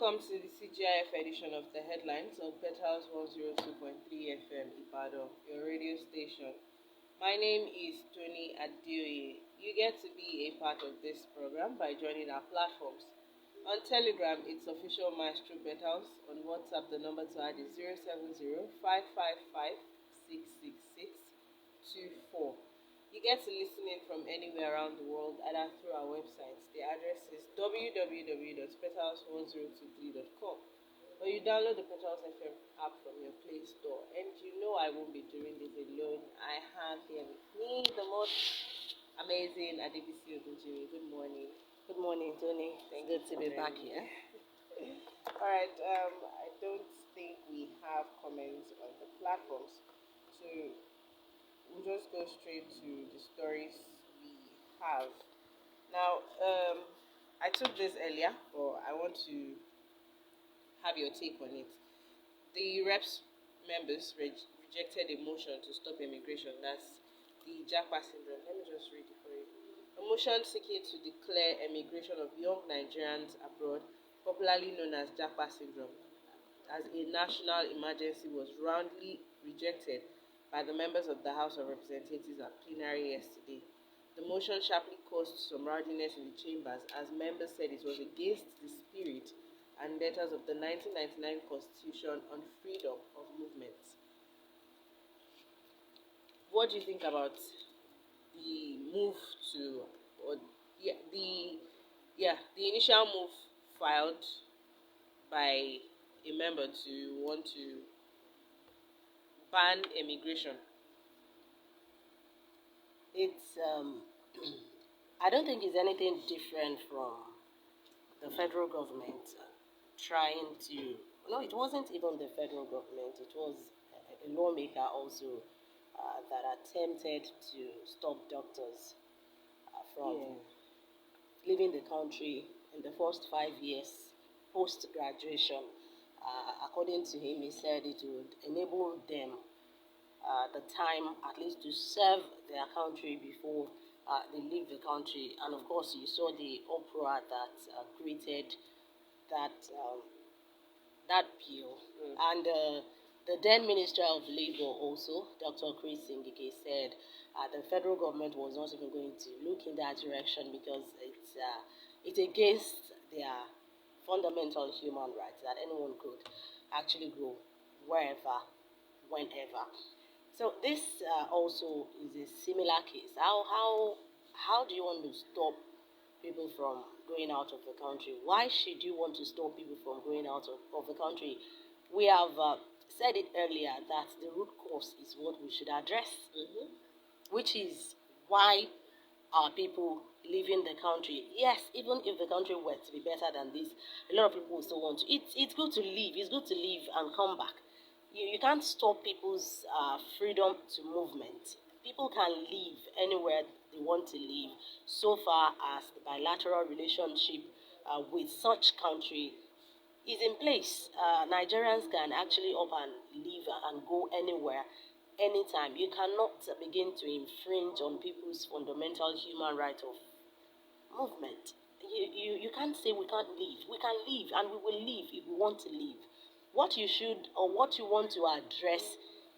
Welcome to the CGIF edition of the headlines of Petals 102.3 FM Ibadan, your radio station. My name is Tony Adeoye. You get to be a part of this program by joining our platforms. On Telegram, it's official Maestro Petals. On WhatsApp, the number to add is 070-555-66624. You get to listen in from anywhere around the world, either through our websites. The address is www.petals1023.com, or you download the Petals FM app from your Play Store. And you know I won't be doing this alone. I have here with me the most amazing Adebisi and Oluwatoni. Good morning. Good morning, Tony. Thank Good you to for be back having here. me. All right. I don't think we have comments on the platforms, so we'll just go straight to the stories we have. Now, I took this earlier, but I want to have your take on it. The reps members rejected a motion to stop immigration. That's the Japa syndrome. Let me just read it for you. A motion seeking to declare emigration of young Nigerians abroad, popularly known as Japa syndrome, as a national emergency was roundly rejected by the members of the House of Representatives at plenary yesterday. The motion sharply caused some rowdiness in the chambers as members said it was against the spirit and letters of the 1999 Constitution on freedom of movement. What do you think about the move to, the initial move filed by a member to want to ban immigration? It's I don't think it's anything different from the federal government trying to. No, it wasn't even the federal government. It was a lawmaker also that attempted to stop doctors from leaving the country in the first 5 years post graduation. According to him, he said it would enable them the time at least to serve their country before they leave the country. And of course, you saw the uproar that created that bill. And the then Minister of Labour also, Dr. Chris Ngige, said the federal government was not even going to look in that direction because it's against their fundamental human rights that anyone could actually go wherever, whenever. So this also is a similar case. How do you want to stop people from going out of the country? Why should you want to stop people from going out of the country? We have said it earlier that the root cause is what we should address, which is why are people leaving the country? Yes, even if the country were to be better than this, a lot of people will still want to. It's good to leave. It's good to leave and come back. You can't stop people's freedom to movement. People can live anywhere they want to live so far as the bilateral relationship with such country is in place. Nigerians can actually up and leave and go anywhere, anytime. You cannot begin to infringe on people's fundamental human right of movement. You can't say we can't leave. We can leave and we will leave if we want to leave. What you should or what you want to address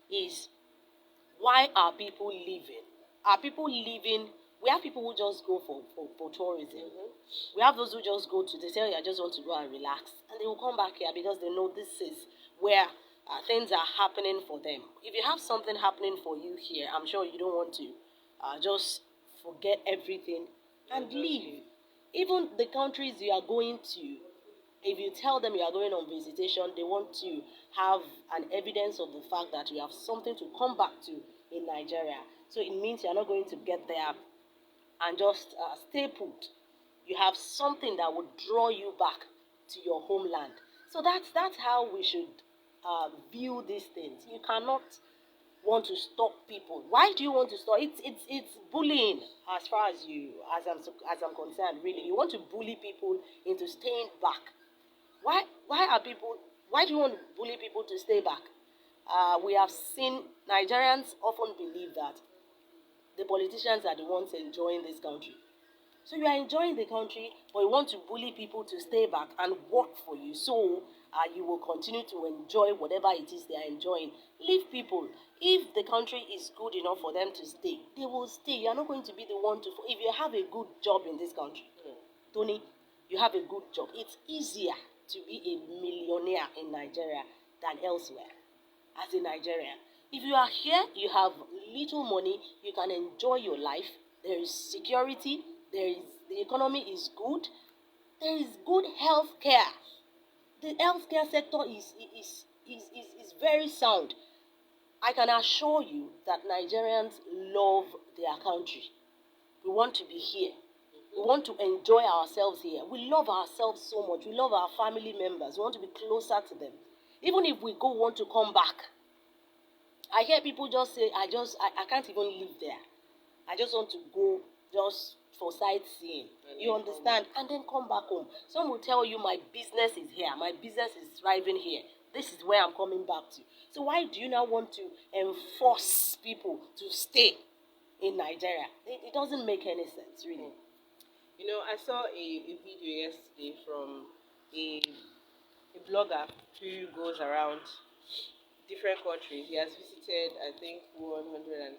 is why are people leaving? Are people leaving? We have people who just go for tourism. We have those who just go to, they say, I just want to go and relax. And they will come back here because they know this is where things are happening for them. If you have something happening for you here, I'm sure you don't want to just forget everything and leave. Even the countries you are going to, if you tell them you are going on visitation, they want to have an evidence of the fact that you have something to come back to in Nigeria. So it means you are not going to get there and just stay put. You have something that would draw you back to your homeland. So that's how we should view these things. You cannot want to stop people. Why do you want to stop? It's bullying as far as I'm concerned. Really, you want to bully people into staying back. Why do you want to bully people to stay back? We have seen Nigerians often believe that the politicians are the ones enjoying this country. So you are enjoying the country, but you want to bully people to stay back and work for you. So you will continue to enjoy whatever it is they are enjoying. Leave people. If the country is good enough for them to stay, they will stay. You are not going to be the one to. If you have a good job in this country, Tony, you have a good job. It's easier to be a millionaire in Nigeria than elsewhere as a Nigerian. If you are here, you have little money, you can enjoy your life. There is security, the economy is good, there is good health care. The healthcare sector is very sound. I can assure you that Nigerians love their country. We want to be here. We want to enjoy ourselves here. We love ourselves so much. We love our family members. We want to be closer to them. Even if we go want to come back, I hear people just say, I can't even live there. I just want to go just for sightseeing. You understand? And then come back home. Some will tell you, my business is here. My business is thriving here. This is where I'm coming back to. So why do you now want to enforce people to stay in Nigeria? It doesn't make any sense, really. You know, I saw a video yesterday from a blogger who goes around different countries. He has visited, I think, 157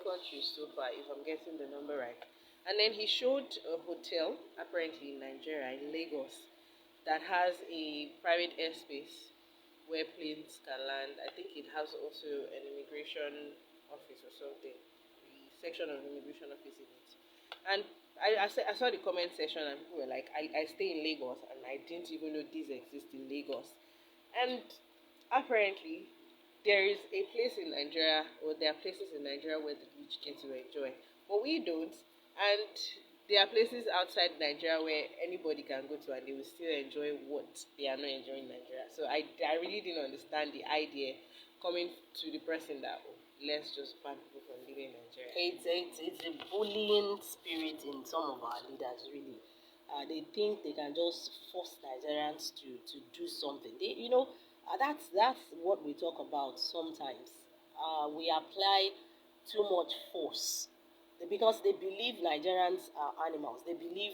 countries so far, if I'm getting the number right. And then he showed a hotel, apparently in Nigeria, in Lagos, that has a private airspace where planes can land. I think it has also an immigration office or something, a section of immigration office in it. And I saw the comment section and people were like, I stay in Lagos and I didn't even know this exists in Lagos. And apparently, there is a place in Nigeria, or there are places in Nigeria where the rich get to enjoy, but we don't. And there are places outside Nigeria where anybody can go to and they will still enjoy what they are not enjoying in Nigeria. So I really didn't understand the idea coming to the person that, oh, let's just ban people from living in Nigeria. It's a bullying spirit in some of our leaders, really. They think they can just force Nigerians to do something. That's what we talk about sometimes. We apply too much force because they believe Nigerians are animals. They believe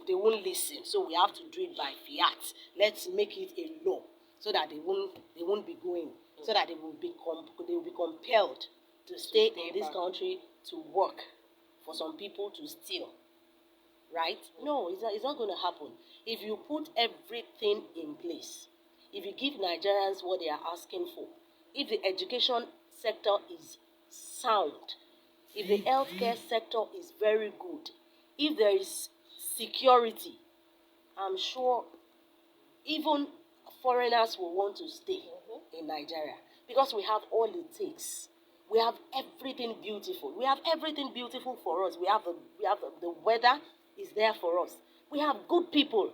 they won't listen. So we have to do it by fiat. Let's make it a law so that they won't be going. So that they will be compelled to stay in this country to work, for some people to steal. Right? No, it's not going to happen. If you put everything in place, if you give Nigerians what they are asking for, if the education sector is sound, if the healthcare sector is very good, if there is security, I'm sure even foreigners will want to stay in Nigeria because we have all it takes. We have everything beautiful. We have everything beautiful for us. We have the weather is there for us. We have good people.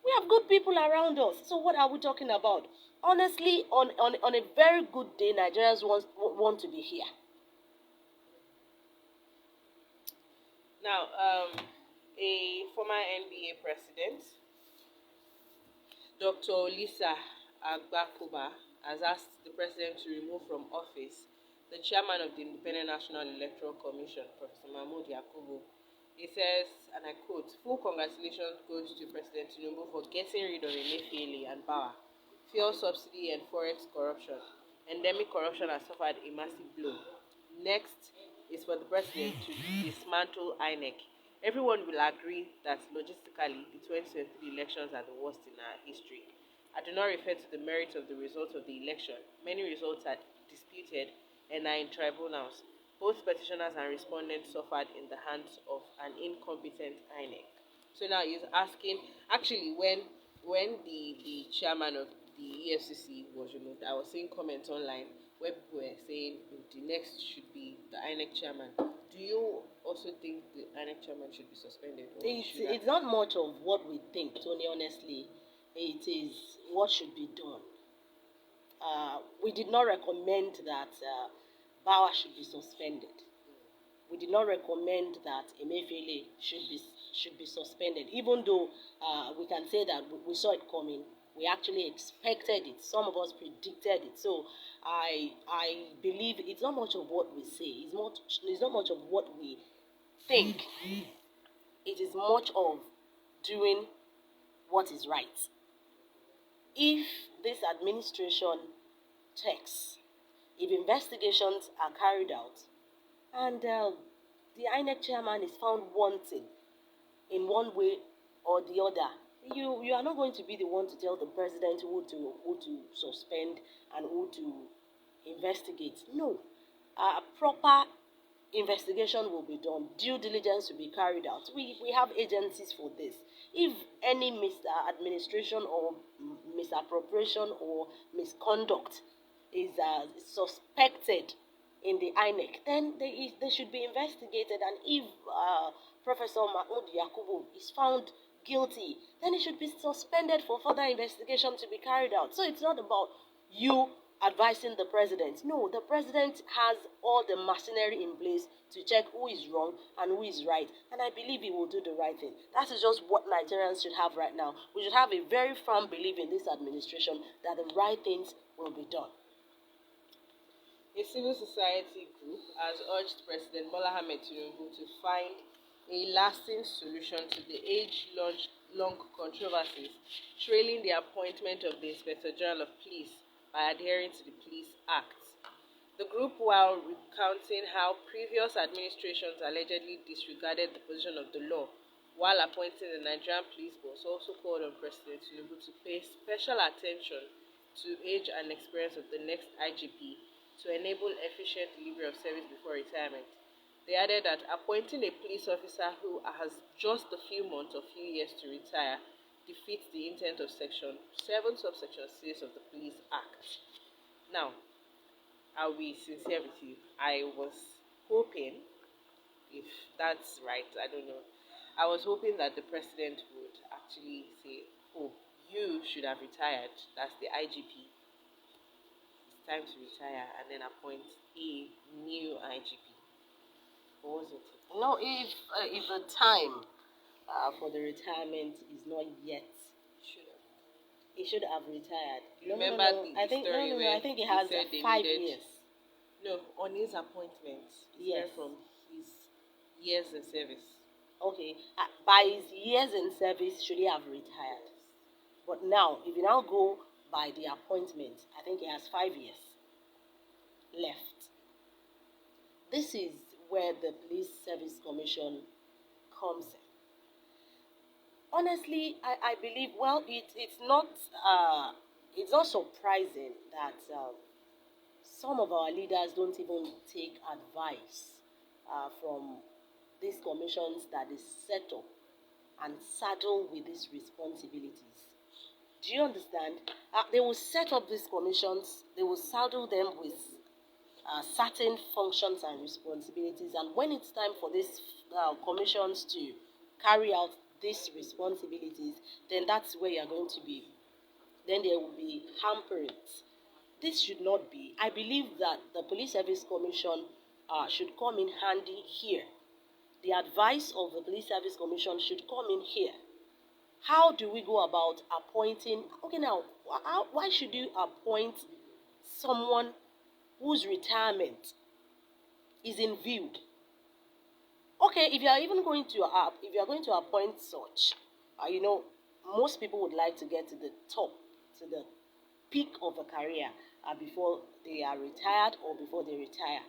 We have good people around us. So what are we talking about? Honestly, on a very good day, Nigerians want to be here. Now, a former NBA president, Dr. Lisa Agbakuba, has asked the president to remove from office the chairman of the Independent National Electoral Commission, Professor Mahmoud Yakubu. He says, and I quote, "Full congratulations goes to President Tinubu for getting rid of Emefiele and Power. Fuel subsidy and forex corruption. Endemic corruption has suffered a massive blow. Next is for the president to dismantle INEC. Everyone will agree that logistically, the 2023 elections are the worst in our history. I do not refer to the merit of the results of the election. Many results are disputed and are in tribunals. Both petitioners and respondents suffered in the hands of an incompetent INEC." So now he's asking, actually, when the chairman of the EFCC was removed, I was seeing comments online where people were saying the next should be the INEC chairman. Do you also think the INEC chairman should be suspended? It's not much of what we think, Tony, honestly. It is what should be done. We did not recommend that Bauer should be suspended. We did not recommend that Emefiele should be suspended, even though we can say that we saw it coming. We actually expected it. Some of us predicted it. So I believe it's not much of what we say. It's not much of what we think it is much of doing what is right. If this administration checks, if investigations are carried out, and the INEC chairman is found wanting in one way or the other, you are not going to be the one to tell the president who to suspend and who to investigate. No, proper investigation will be done, due diligence will be carried out. We have agencies for this. If any misadministration or misappropriation or misconduct is suspected in the INEC, then they should be investigated. And if Professor Mahmoud Yakubu is found guilty, then he should be suspended for further investigation to be carried out. So it's not about you advising the president. No, the president has all the machinery in place to check who is wrong and who is right. And I believe he will do the right thing. That is just what Nigerians should have right now. We should have a very firm belief in this administration that the right things will be done. A civil society group has urged President Bola Ahmed Tinubu to find a lasting solution to the age-long controversies trailing the appointment of the Inspector General of Police by adhering to the Police Act. The group, while recounting how previous administrations allegedly disregarded the position of the law while appointing the Nigerian Police Boss, also called on President Tinubu to pay special attention to age and experience of the next IGP to enable efficient delivery of service before retirement. They added that appointing a police officer who has just a few months or few years to retire defeats the intent of Section 7, subsection 6 of the Police Act. Now, I'll be sincere with you. I was hoping, if that's right, I don't know, I was hoping that the president would actually say, oh, you should have retired. That's the IGP. It's time to retire, and then appoint a new IGP. Or was it? No, if the time for the retirement is not yet, he should have retired. Remember the I think story I think he has said they 5 needed- years. No, on his appointment. Yes. From his years in service. Okay, by his years in service, should he have retired? But now, if you now go by the appointment, I think he has 5 years left. This is where the Police Service Commission comes in. Honestly, I believe, well, it's not surprising that some of our leaders don't even take advice from these commissions that is set up and saddled with these responsibilities. Do you understand? They will set up these commissions, they will saddle them with certain functions and responsibilities, and when it's time for these commissions to carry out these responsibilities, then that's where you're going to be. Then there will be hamperings. This should not be. I believe that the Police Service Commission should come in handy here. The advice of the Police Service Commission should come in here. How do we go about appointing? Okay, now, why should you appoint someone whose retirement is in view? Okay, if you are going to appoint such, most people would like to get to the top, to the peak of a career before they are retired or before they retire.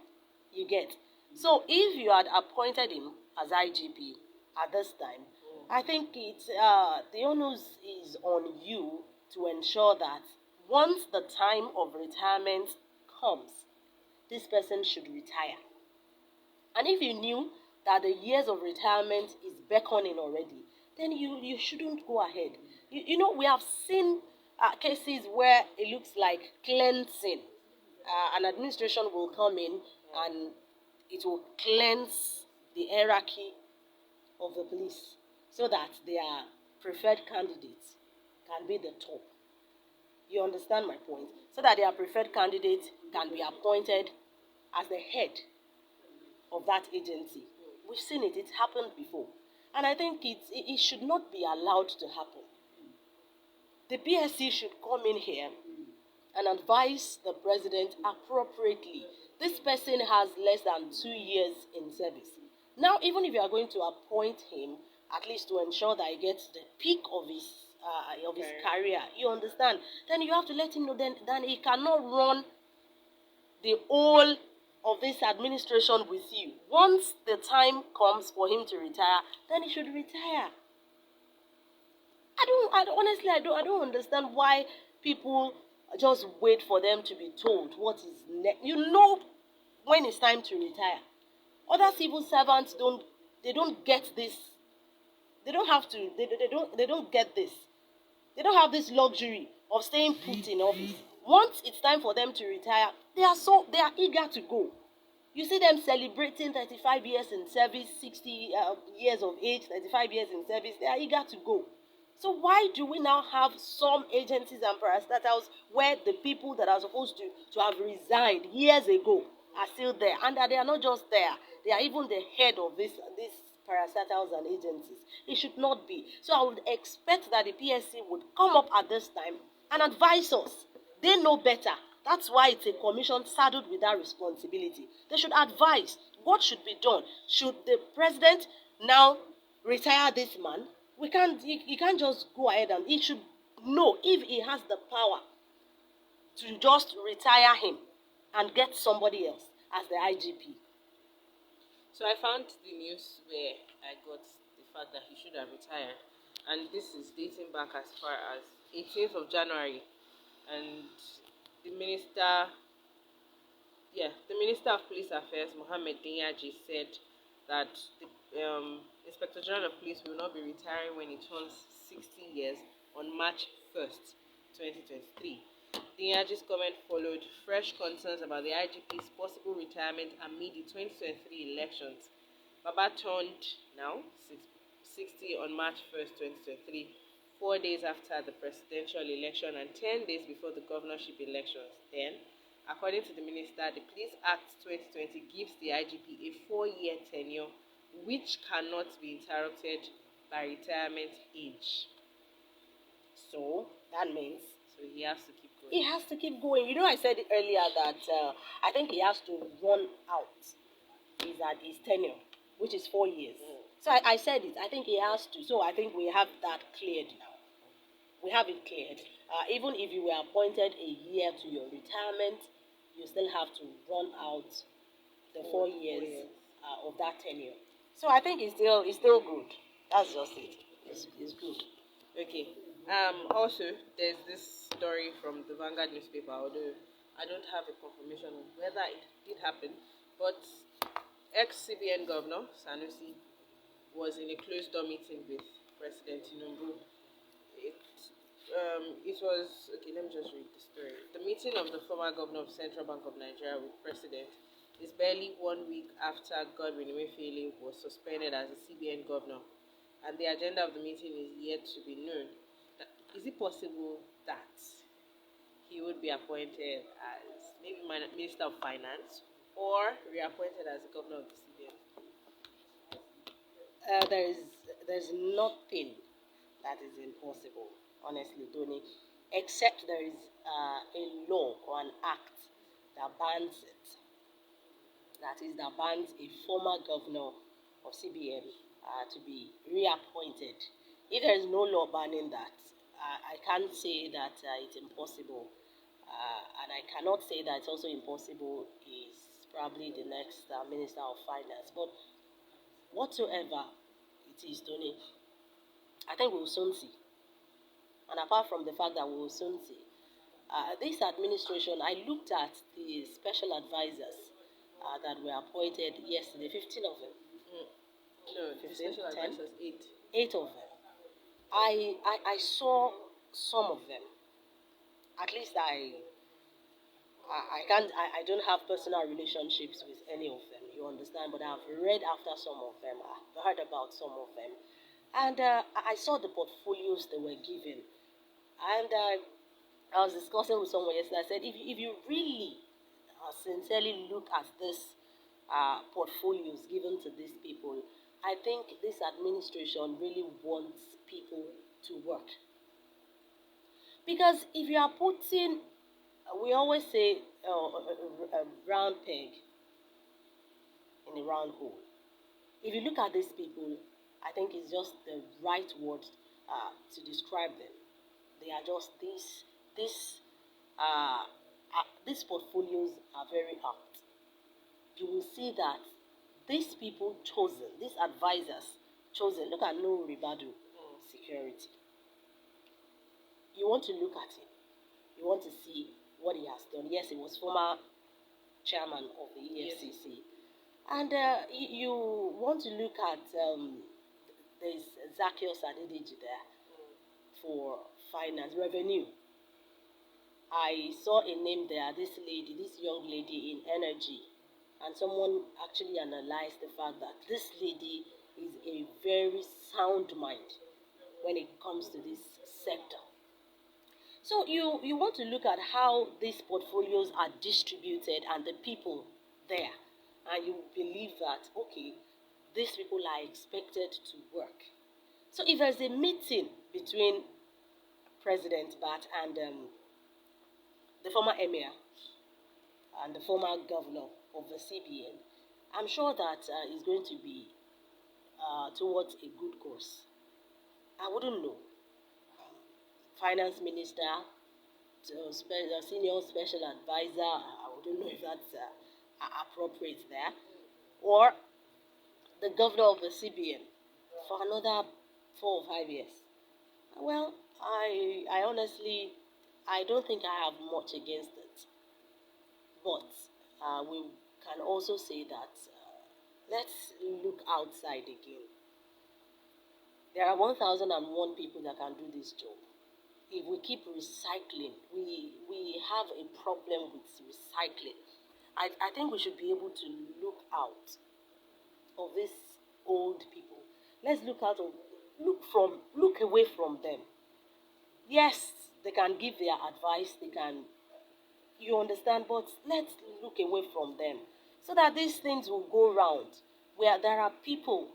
You get? So if you had appointed him as IGP at this time, I think it's the onus is on you to ensure that once the time of retirement comes, this person should retire. And if you knew that the years of retirement is beckoning already, then you shouldn't go ahead. We have seen cases where it looks like cleansing. An administration will come in and it will cleanse the hierarchy of the police so that their preferred candidates can be the top. You understand my point? So that their preferred candidate can be appointed as the head of that agency. We've seen it. It's happened before. And I think it should not be allowed to happen. The PSC should come in here and advise the president appropriately. This person has less than 2 years in service. Now, even if you are going to appoint him, at least to ensure that he gets the peak of his career, you understand? Then you have to let him know. Then he cannot run the whole of this administration with you. Once the time comes for him to retire, then he should retire. Honestly, I don't understand why people just wait for them to be told what is next. You know when it's time to retire. Other civil servants don't get this. They don't have to. They don't get this. They don't have this luxury of staying put in office. Once it's time for them to retire, they are eager to go. You see them celebrating 35 years in service, 60 years of age, 35 years in service. They are eager to go. So why do we now have some agencies and parastatals where the people that are supposed to have resigned years ago are still there, and that they are not just there, they are even the head of these parastatals and agencies? It should not be. So I would expect that the PSC would come up at this time and advise us. They know better. That's why it's a commission saddled with that responsibility. They should advise what should be done. Should the president now retire this man? He can't just go ahead, and he should know if he has the power to just retire him and get somebody else as the IGP. So I found the news where I got the fact that he should have retired, and this is dating back as far as 18th of January, and the minister of Police Affairs, Mohammed Dinyaji, said that the Inspector General of Police will not be retiring when he turns 60 years on March 1st, 2023. Dinyaji's comment followed fresh concerns about the IGP's possible retirement amid the 2023 elections. Baba turned now 60 on March 1st, 2023, 4 days after the presidential election and 10 days before the governorship elections. Then, according to the minister, the Police Act 2020 gives the IGP a 4-year tenure which cannot be interrupted by retirement age. So that means he has to keep going. He has to keep going. You know, I said earlier that I think he has to run out his tenure, which is 4 years. So I said it. I think he has to. So I think we have that cleared now. We have it cleared. Even if you were appointed a year to your retirement, you still have to run out the 4 years of that tenure. So I think it's still good. That's just it. It's good. Okay. Also, there's this story from the Vanguard newspaper, although I don't have a confirmation on whether it did happen, but ex-CBN Governor Sanusi was in a closed-door meeting with President Tinubu. It was, okay, let me just read the story. The meeting of the former governor of Central Bank of Nigeria with President is barely 1 week after Godwin Emefiele was suspended as a CBN governor, and the agenda of the meeting is yet to be known. Is it possible that he would be appointed as maybe Minister of Finance or reappointed as the governor of the CBN? There's nothing that is impossible, honestly, Tony, except there is a law or an act that bans it. That is, that bans a former governor of CBN to be reappointed. If there is no law banning that, I can't say that it's impossible. And I cannot say that it's also impossible is probably the next Minister of Finance. But whatsoever it is, Tony, I think we will soon see. And apart from the fact that we will soon see, this administration, I looked at the special advisors that were appointed yesterday, 15 of them. No, 15, the special advisors, 8. 8 of them. I saw some of them. At least I don't have personal relationships with any of them, you understand, but I've read after some of them, I've heard about some of them, and I saw the portfolios they were given, and I was discussing with someone yesterday. I said, if you really sincerely look at this portfolios given to these people, I think this administration really wants people to work. Because if you are putting, we always say, a round peg in a round hole. If you look at these people, I think it's just the right word to describe them. They are just these these portfolios are very apt. You will see that these people chosen, these advisors chosen. Look at No Ribadu Security. You want to look at him. You want to see what he has done. Yes, he was former chairman of the EFCC. And you want to look at there's Zacchaeus Adediji there for finance revenue. I saw a name there, this lady, this young lady in energy, and someone actually analyzed the fact that this lady is a very sound mind when it comes to this sector. So you want to look at how these portfolios are distributed and the people there, and you believe that, okay, these people are expected to work. So if there's a meeting between President Bat and the former emir and the former governor of the CBN, I'm sure that it's going to be towards a good course. I wouldn't know. Finance minister, senior special advisor, I wouldn't know if that's appropriate there, or the governor of the CBN for another 4 or 5 years. Well, I honestly, I don't think I have much against it. But we can also say that let's look outside again. There are 1,001 people that can do this job. If we keep recycling, we have a problem with recycling. I think we should be able to look out of these old people. Let's look away from them. Yes, they can give their advice, they can, you understand, but let's look away from them so that these things will go round. Where there are people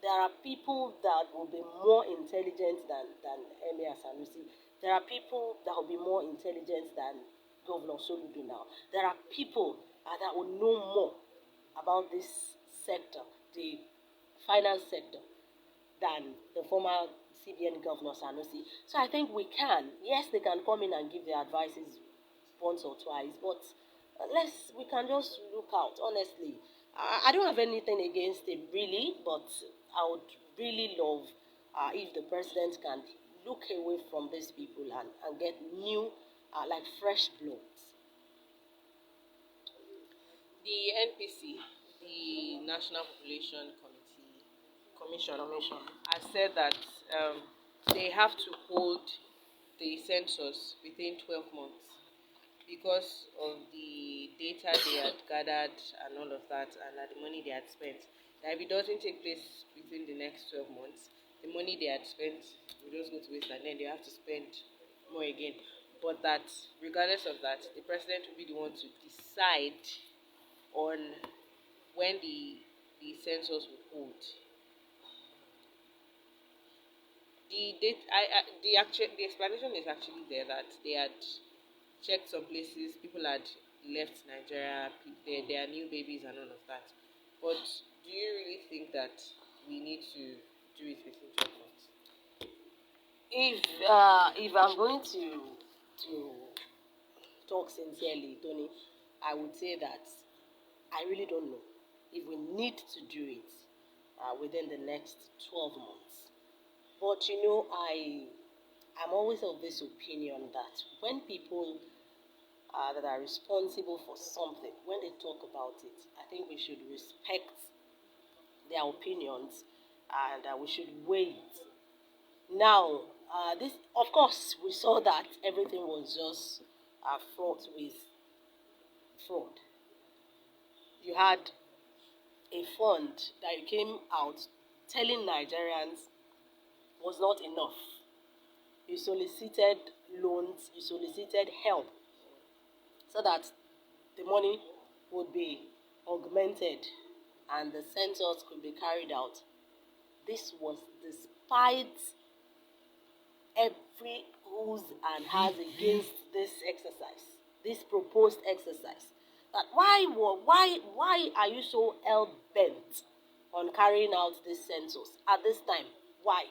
that will be more intelligent than Emir Sanusi. There are people that will be more intelligent than Governor Soludo now. There are people that will know more about this sector, the finance sector, than the former CBN Governor Sanusi. So I think we can. Yes, they can come in and give their advices once or twice, but we can just look out. Honestly, I don't have anything against him really, but I would really love if the president can look away from these people and get new, like fresh bloods. The NPC, the National Population Commission, has said that they have to hold the census within 12 months because of the data they had gathered and all of that, and that the money they had spent. That if it doesn't take place within the next 12 months, the money they had spent will just go to waste, and then they have to spend more again. But that, regardless of that, the president will be the one to decide on when the census will hold. The explanation is actually there that they had checked some places, people had left Nigeria, there are new babies and all of that. But do you really think that we need to do it within 12 months? If I'm going to talk sincerely, Tony, I would say that I really don't know if we need to do it within the next 12 months. But I'm always of this opinion that when people that are responsible for something, when they talk about it, I think we should respect their opinions and we should wait. Now, this, of course, we saw that everything was just fraught with fraud. You had a fund that came out telling Nigerians was not enough. You solicited loans, you solicited help so that the money would be augmented and the census could be carried out. This was despite every who's and has against this exercise, this proposed exercise. That why are you so hell bent on carrying out this census at this time. Why?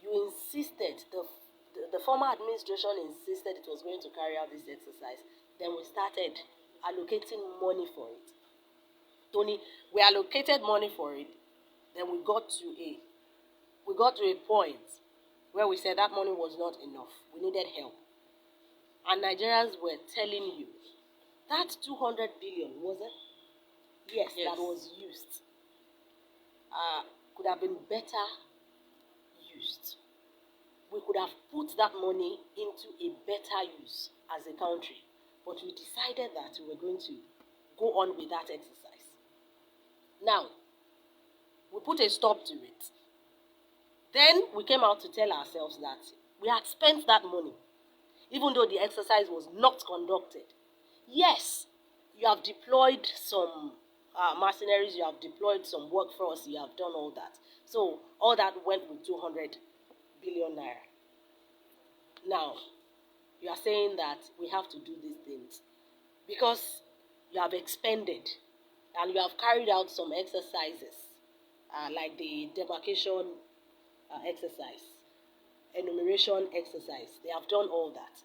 You insisted, the former administration insisted it was going to carry out this exercise. Then we started allocating money for it. Tony, we allocated money for it. Then we got to a point where we said that money was not enough. We needed help. And Nigerians were telling you that 200 billion, was it? Yes, Yes. that was used. Could have been better used. We could have put that money into a better use as a country. But we decided that we were going to go on with that exercise. Now, we put a stop to it. Then we came out to tell ourselves that we had spent that money, even though the exercise was not conducted. Yes, you have deployed some mercenaries, you have deployed some workforce, you have done all that. So all that went with 200 billion naira. Now, you are saying that we have to do these things because you have expended and you have carried out some exercises like the demarcation exercise, enumeration exercise. They have done all that.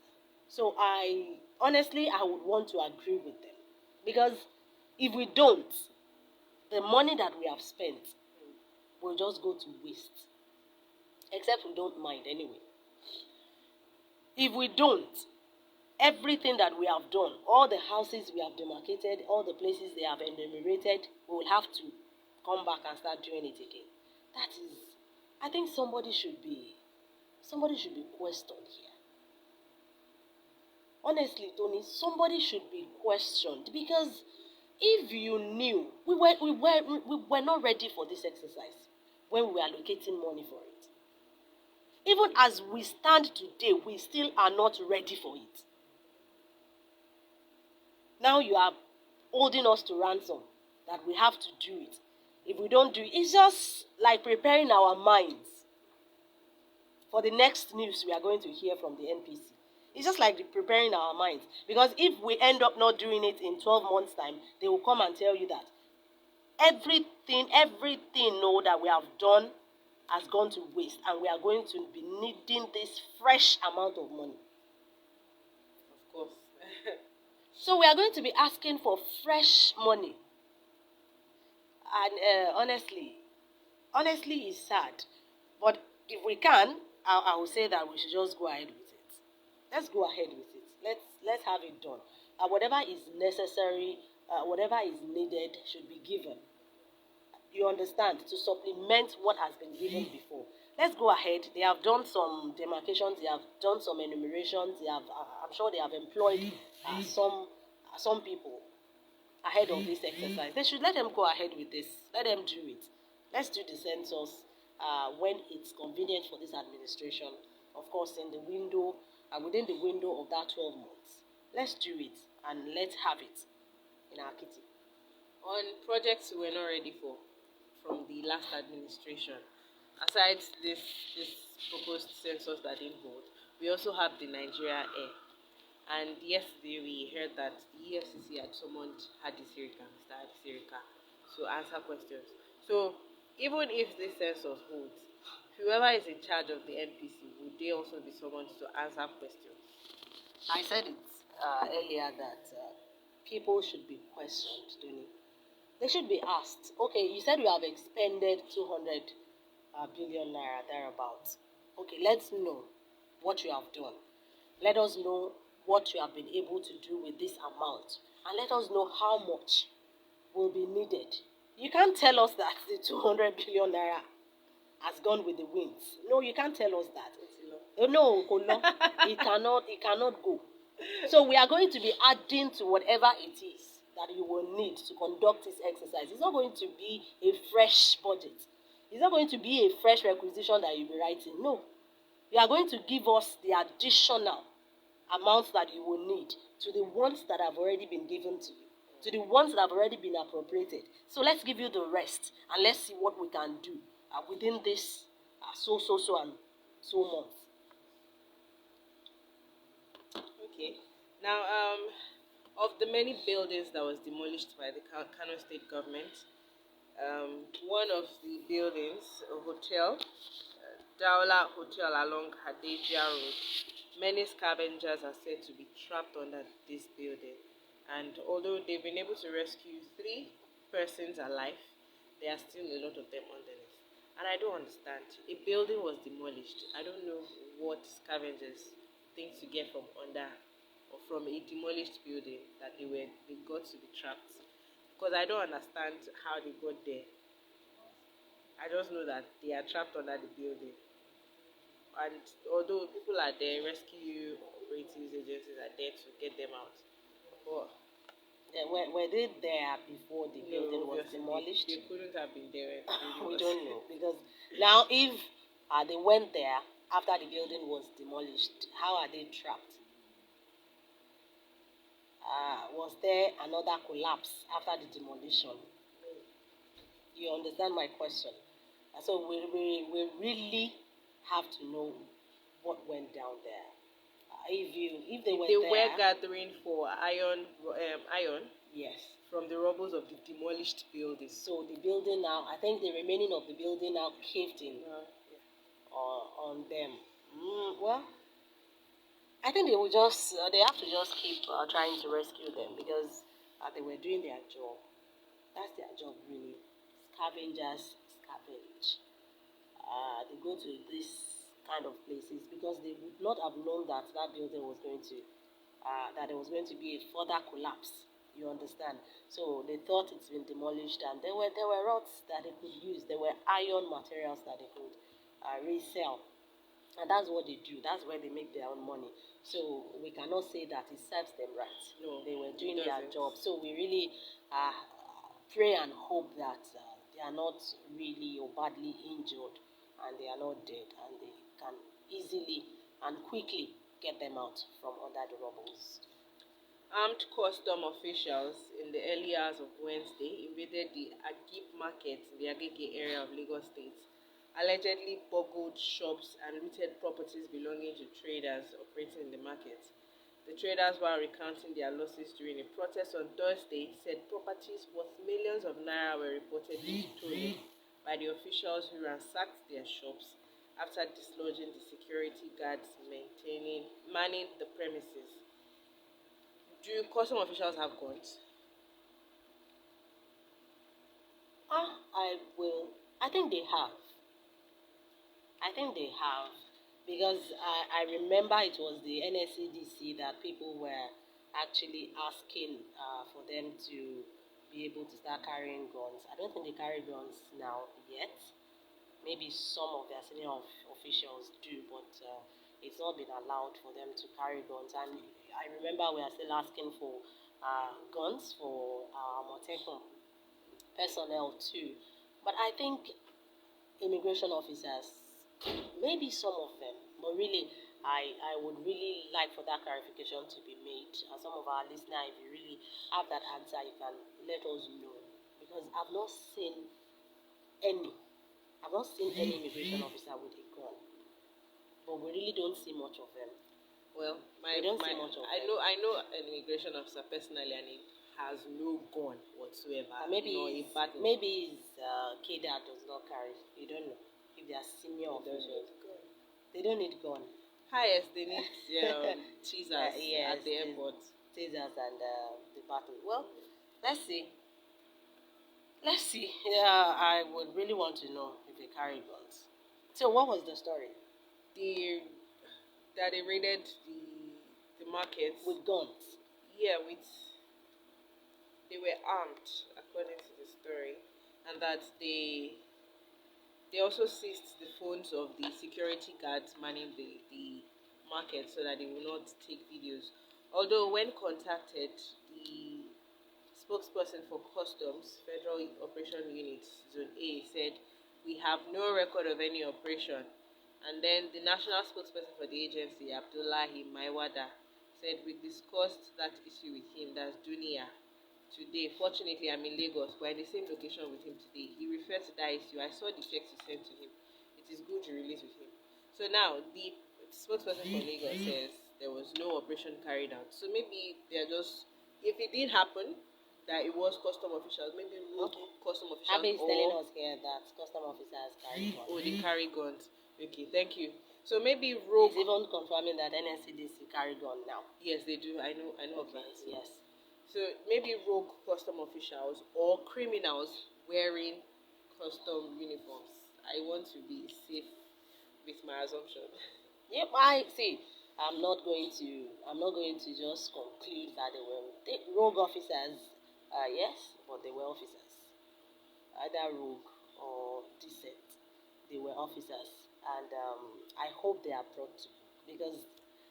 So I would want to agree with them because if we don't, the money that we have spent will just go to waste. Except we don't mind anyway. If we don't, everything that we have done, all the houses we have demarcated, all the places they have enumerated, we will have to come back and start doing it again. That is, I think somebody should be questioned here. Honestly, Tony, somebody should be questioned because if you knew we were not ready for this exercise when we were allocating money for it. Even as we stand today, we still are not ready for it. Now you are holding us to ransom that we have to do it. If we don't do it, it's just like preparing our minds for the next news we are going to hear from the NPC. It's just like preparing our minds. Because if we end up not doing it in 12 months' time, they will come and tell you that everything that we have done has gone to waste and we are going to be needing this fresh amount of money. Of course. So we are going to be asking for fresh money. And honestly, it's sad. But if we can, I will say that we should just go ahead with it. Let's go ahead with it. Let's have it done. Whatever is necessary, whatever is needed should be given. You understand? To supplement what has been given before. Let's go ahead. They have done some demarcations. They have done some enumerations. I'm sure they have employed some people ahead of this exercise. They should let them go ahead with this. Let them do it. Let's do the census when it's convenient for this administration. Of course, in the window, within the window of that 12 months. Let's do it and let's have it in our kitty. On projects we were not ready for from the last administration, aside this proposed census that didn't hold, we also have the Nigeria Air. And yesterday we heard that the EFCC had summoned Mr. Hadisirika, to answer questions. So even if this census holds, whoever is in charge of the NPC, would they also be summoned to answer questions? I said it earlier that people should be questioned, Tony. They should be asked, okay, you said we have expended 200 billion naira thereabouts. Okay, let's know what you have done. Let us know what you have been able to do with this amount. And let us know how much will be needed. You can't tell us that the 200 billion naira has gone with the winds. No, you can't tell us that. No, it cannot go. So we are going to be adding to whatever it is that you will need to conduct this exercise. It's not going to be a fresh budget. It's not going to be a fresh requisition that you'll be writing. No. You are going to give us the additional amounts that you will need to the ones that have already been given to you, to the ones that have already been appropriated. So let's give you the rest and let's see what we can do within this so and so months. Okay. Now, of the many buildings that was demolished by the Kano State government, one of the buildings, a hotel, Daula Hotel along Hadejia Road. Many scavengers are said to be trapped under this building, and although they've been able to rescue 3 persons alive, there are still a lot of them underneath. And I don't understand. A building was demolished. I don't know what scavengers think to get from under or from a demolished building that they got to be trapped. Because I don't understand how they got there. I just know that they are trapped under the building. And although people are there, rescue operatives agencies are there to get them out. But Were they there before the building was obviously demolished? they couldn't have been there. We don't know, because now if they went there after the building was demolished, how are they trapped? Was there another collapse after the demolition? You understand my question? So we really have to know what went down there. If they went They there, were gathering for iron yes. from the rubbles of the demolished building. So the building now, I think the remaining of the building now caved in on them. Well, I think they have to just keep trying to rescue them, because they were doing their job. That's their job, really. Scavengers scavenge. They go to this kind of places because they would not have known that building was going to, that there was going to be a further collapse. You understand? So they thought it's been demolished, and there were rods that they could use. There were iron materials that they could resell, and that's what they do. That's where they make their own money. So we cannot say that it serves them right. No, they were doing it their doesn't. job. So we really pray and hope that they are not really or badly injured, and they are not dead, and they can easily and quickly get them out from under the rubbles. Armed custom officials in the early hours of Wednesday invaded the Agip market in the Agege area of Lagos State, allegedly burgled shops and looted properties belonging to traders operating in the market. The traders, while recounting their losses during a protest on Thursday, said properties worth millions of naira were reportedly stolen by the officials who ransacked their shops after dislodging the security guards manning the premises. Do custom officials have guns? I think they have. Because I remember it was the NSCDC that people were actually asking for them to be able to start carrying guns. I don't think they carry guns now yet. Maybe some of their senior officials do, but it's not been allowed for them to carry guns. And I remember we are still asking for guns for our Moteco personnel too. But I think immigration officers, maybe some of them, but really, I would really like for that clarification to be made. Some of our listeners, if you really have that answer, you can let us know. Because I've not seen any immigration officer with a gun, but we really don't see much of them. Well, we don't see much of them. I know an immigration officer personally, and he has no gun whatsoever. Maybe his kid that does not carry. You don't know if they are senior officials. They don't need gun. Highest they need teasers yes, at the airport. Teasers and the battle. Well, let's see. Yeah, I would really want to know if they carry guns. So, what was the story? That they raided the market with guns. Yeah, they were armed, according to the story, and that they also seized the phones of the security guards manning the market so that they will not take videos. Although when contacted, the spokesperson for Customs Federal Operation Unit Zone A said, "We have no record of any operation." And then the national spokesperson for the agency, Abdullahi Maiwada, said, "We discussed that issue with him, that's Dunia, today. Fortunately, I'm in Lagos. We're in the same location with him today. He referred to that issue. I saw the text you sent to him. It is good you release with him." So now, the spokesperson for Lagos says there was no operation carried out. So maybe they're just, if it did happen, that it was custom officials, maybe rogue custom officials. Abe is telling us here that custom officers carry guns. Oh, they carry guns. Okay, thank you. So maybe rogue. He's even confirming that NSCDC carry gun now. Yes, they do. I know. Okay. Yes. So maybe rogue custom officials or criminals wearing custom uniforms. I want to be safe with my assumption. Yep, I see. I'm not going to just conclude that they rogue officers. Yes, but they were officers, either rogue or decent. They were officers, and I hope they are brought to because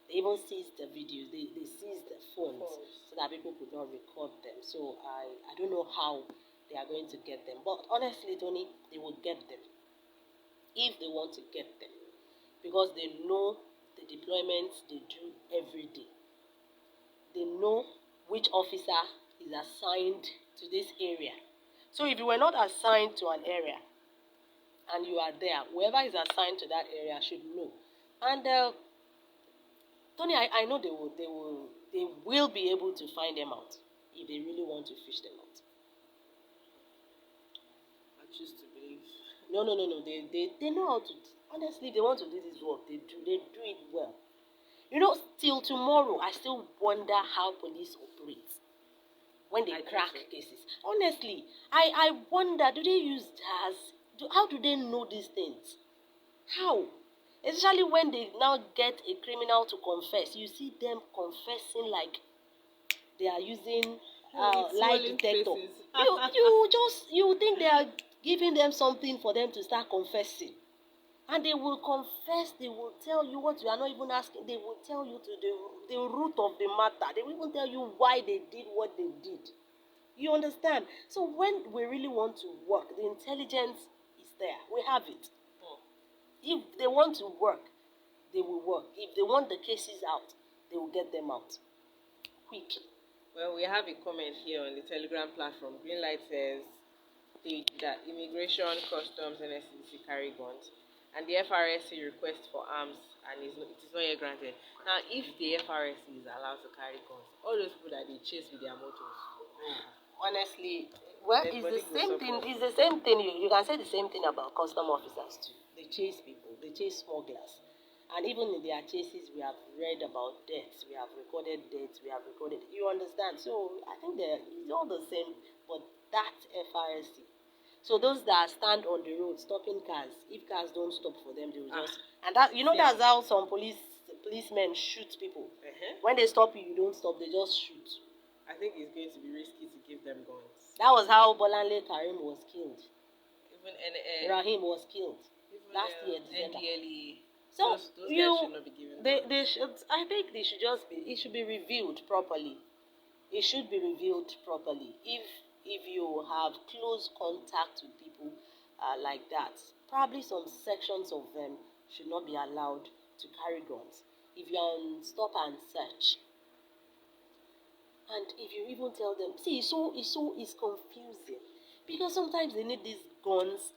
they even seized the videos. They seized the phones so that people could not record them. So I don't know how they are going to get them, but honestly, Tony, they will get them if they want to get them because they know the deployments they do every day. They know which officer is assigned to this area. So if you were not assigned to an area and you are there, whoever is assigned to that area should know. And Tony, I know they will be able to find them out if they really want to fish them out. I choose to believe. No. They know how to. Honestly, they want to do this work. They do it well. You know, till tomorrow, I still wonder how police operate when they crack cases. Honestly, I wonder, do they use jazz? How do they know these things? How? Especially when they now get a criminal to confess. You see them confessing like they are using lie detector. You think they are giving them something for them to start confessing. And they will confess, they will tell you what you are not even asking. They will tell you to the root of the matter. They will even tell you why they did what they did. You understand? So when we really want to work, the intelligence is there. We have it. If they want to work, they will work. If they want the cases out, they will get them out. Quick. Well, we have a comment here on the Telegram platform. Greenlight says that immigration, customs, and NSCDC carry guns, and the FRSC request for arms, and it is not yet granted. Now, if the FRSC is allowed to carry guns, all those people that they chase with their motors, honestly, well, it's the same thing. It's the same thing. You can say the same thing about custom officers too. They chase people. They chase smugglers. And even in their chases, we have read about deaths. We have recorded deaths. We have recorded. You understand? So I think it's all the same. But that FRSC. So those that stand on the road stopping cars, if cars don't stop for them, they will just. And that that's how some policemen shoot people. When they stop you, you don't stop. They just shoot. I think it's going to be risky to give them guns. That was how Bolanle Karim was killed. Even Rahim was killed last year. NDLE. So those guys should not be given. They should. I think they should just be. It should be reviewed properly. It should be reviewed properly. If you have close contact with people like that, probably some sections of them should not be allowed to carry guns. If you are on stop and search, and if you even tell them, see, it's confusing because sometimes they need these guns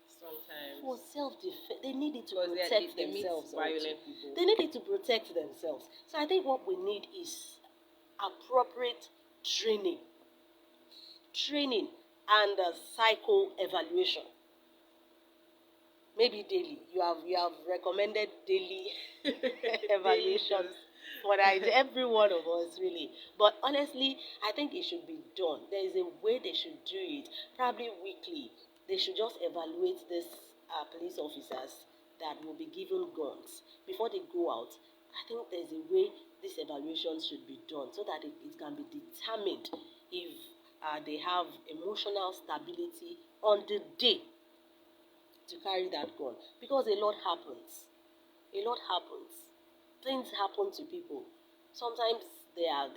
for self-defense. They need it to protect themselves. Violent people. They need it to protect themselves. So I think what we need is appropriate training and psycho evaluation. Maybe daily. You have recommended daily evaluations for every one of us, really. But honestly, I think it should be done. There is a way they should do it. Probably weekly. They should just evaluate these police officers that will be given guns before they go out. I think there's a way these evaluations should be done so that it can be determined if they have emotional stability on the day to carry that gun. Because a lot happens. Things happen to people. Sometimes they are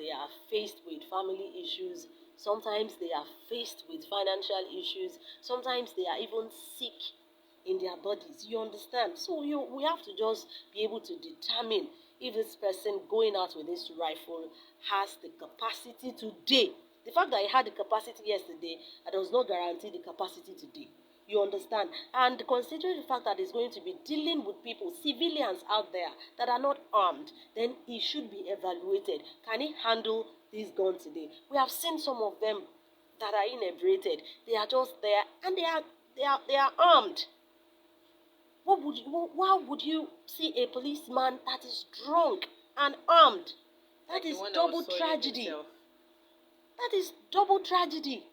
faced with family issues. Sometimes they are faced with financial issues. Sometimes they are even sick in their bodies. You understand? So we have to just be able to determine if this person going out with this rifle has the capacity today. The fact that he had the capacity yesterday, does not guarantee the capacity today. You understand? And considering the fact that he's going to be dealing with people, civilians out there that are not armed, then he should be evaluated. Can he handle this gun today? We have seen some of them that are inebriated. They are just there, and they are armed. Why would you see a policeman that is drunk and armed? That Like is the one that double was soiling tragedy. himself. That is double tragedy.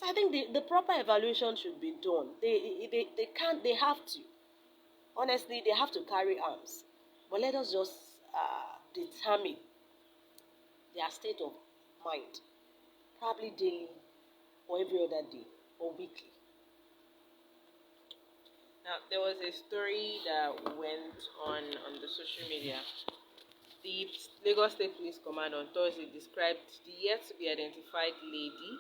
So I think the proper evaluation should be done. They can't. They have to. Honestly, they have to carry arms. But let us just determine their state of mind, probably daily or every other day or weekly. Now, there was a story that went on the social media. The Lagos State Police Command on Thursday described the yet to be identified lady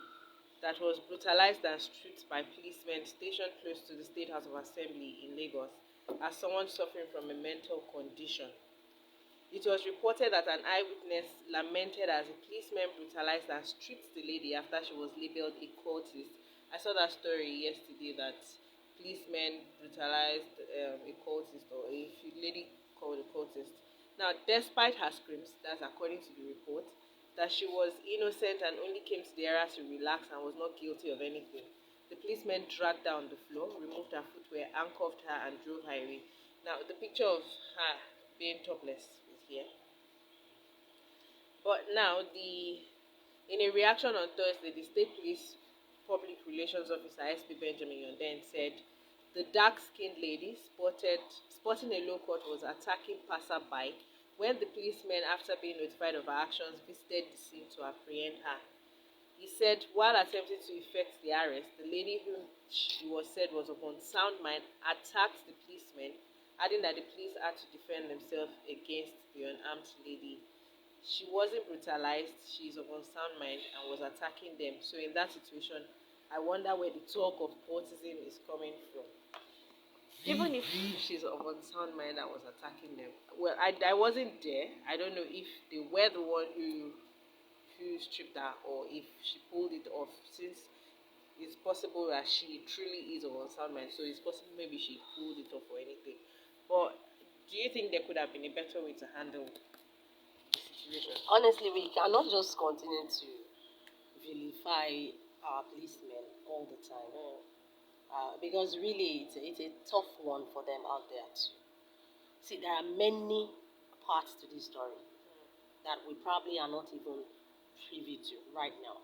that was brutalized and stripped by policemen stationed close to the State House of Assembly in Lagos as someone suffering from a mental condition. It was reported that an eyewitness lamented as a policeman brutalized and stripped the lady after she was labeled a cultist. I saw that story yesterday that policemen brutalized a cultist or a lady called a cultist. Now, despite her screams, that's according to the report, that she was innocent and only came to the area to relax and was not guilty of anything. The policemen dragged her on the floor, removed her footwear, handcuffed her, and drove her away. Now, the picture of her being topless is here. But now, in a reaction on Thursday, the State Police Public Relations Officer SP Benjamin Yonden said the dark-skinned lady sporting a low cut was attacking passerby when the policemen, after being notified of her actions, visited the scene to apprehend her. He said while attempting to effect the arrest, the lady whom she was said was of unsound mind attacked the policemen, adding that the police had to defend themselves against the unarmed lady. She wasn't brutalized, she's of unsound mind and was attacking them. So in that situation, I wonder where the talk of autism is coming from. Even if she's of unsound mind and was attacking them. Well, I wasn't there. I don't know if they were the one who stripped her or if she pulled it off, since it's possible that she truly is of unsound mind, so it's possible maybe she pulled it off or anything. But do you think there could have been a better way to handle the situation? Honestly, we cannot just continue to vilify our policemen all the time. Because really it's a tough one for them out there too. See, there are many parts to this story that we probably are not even privy to right now.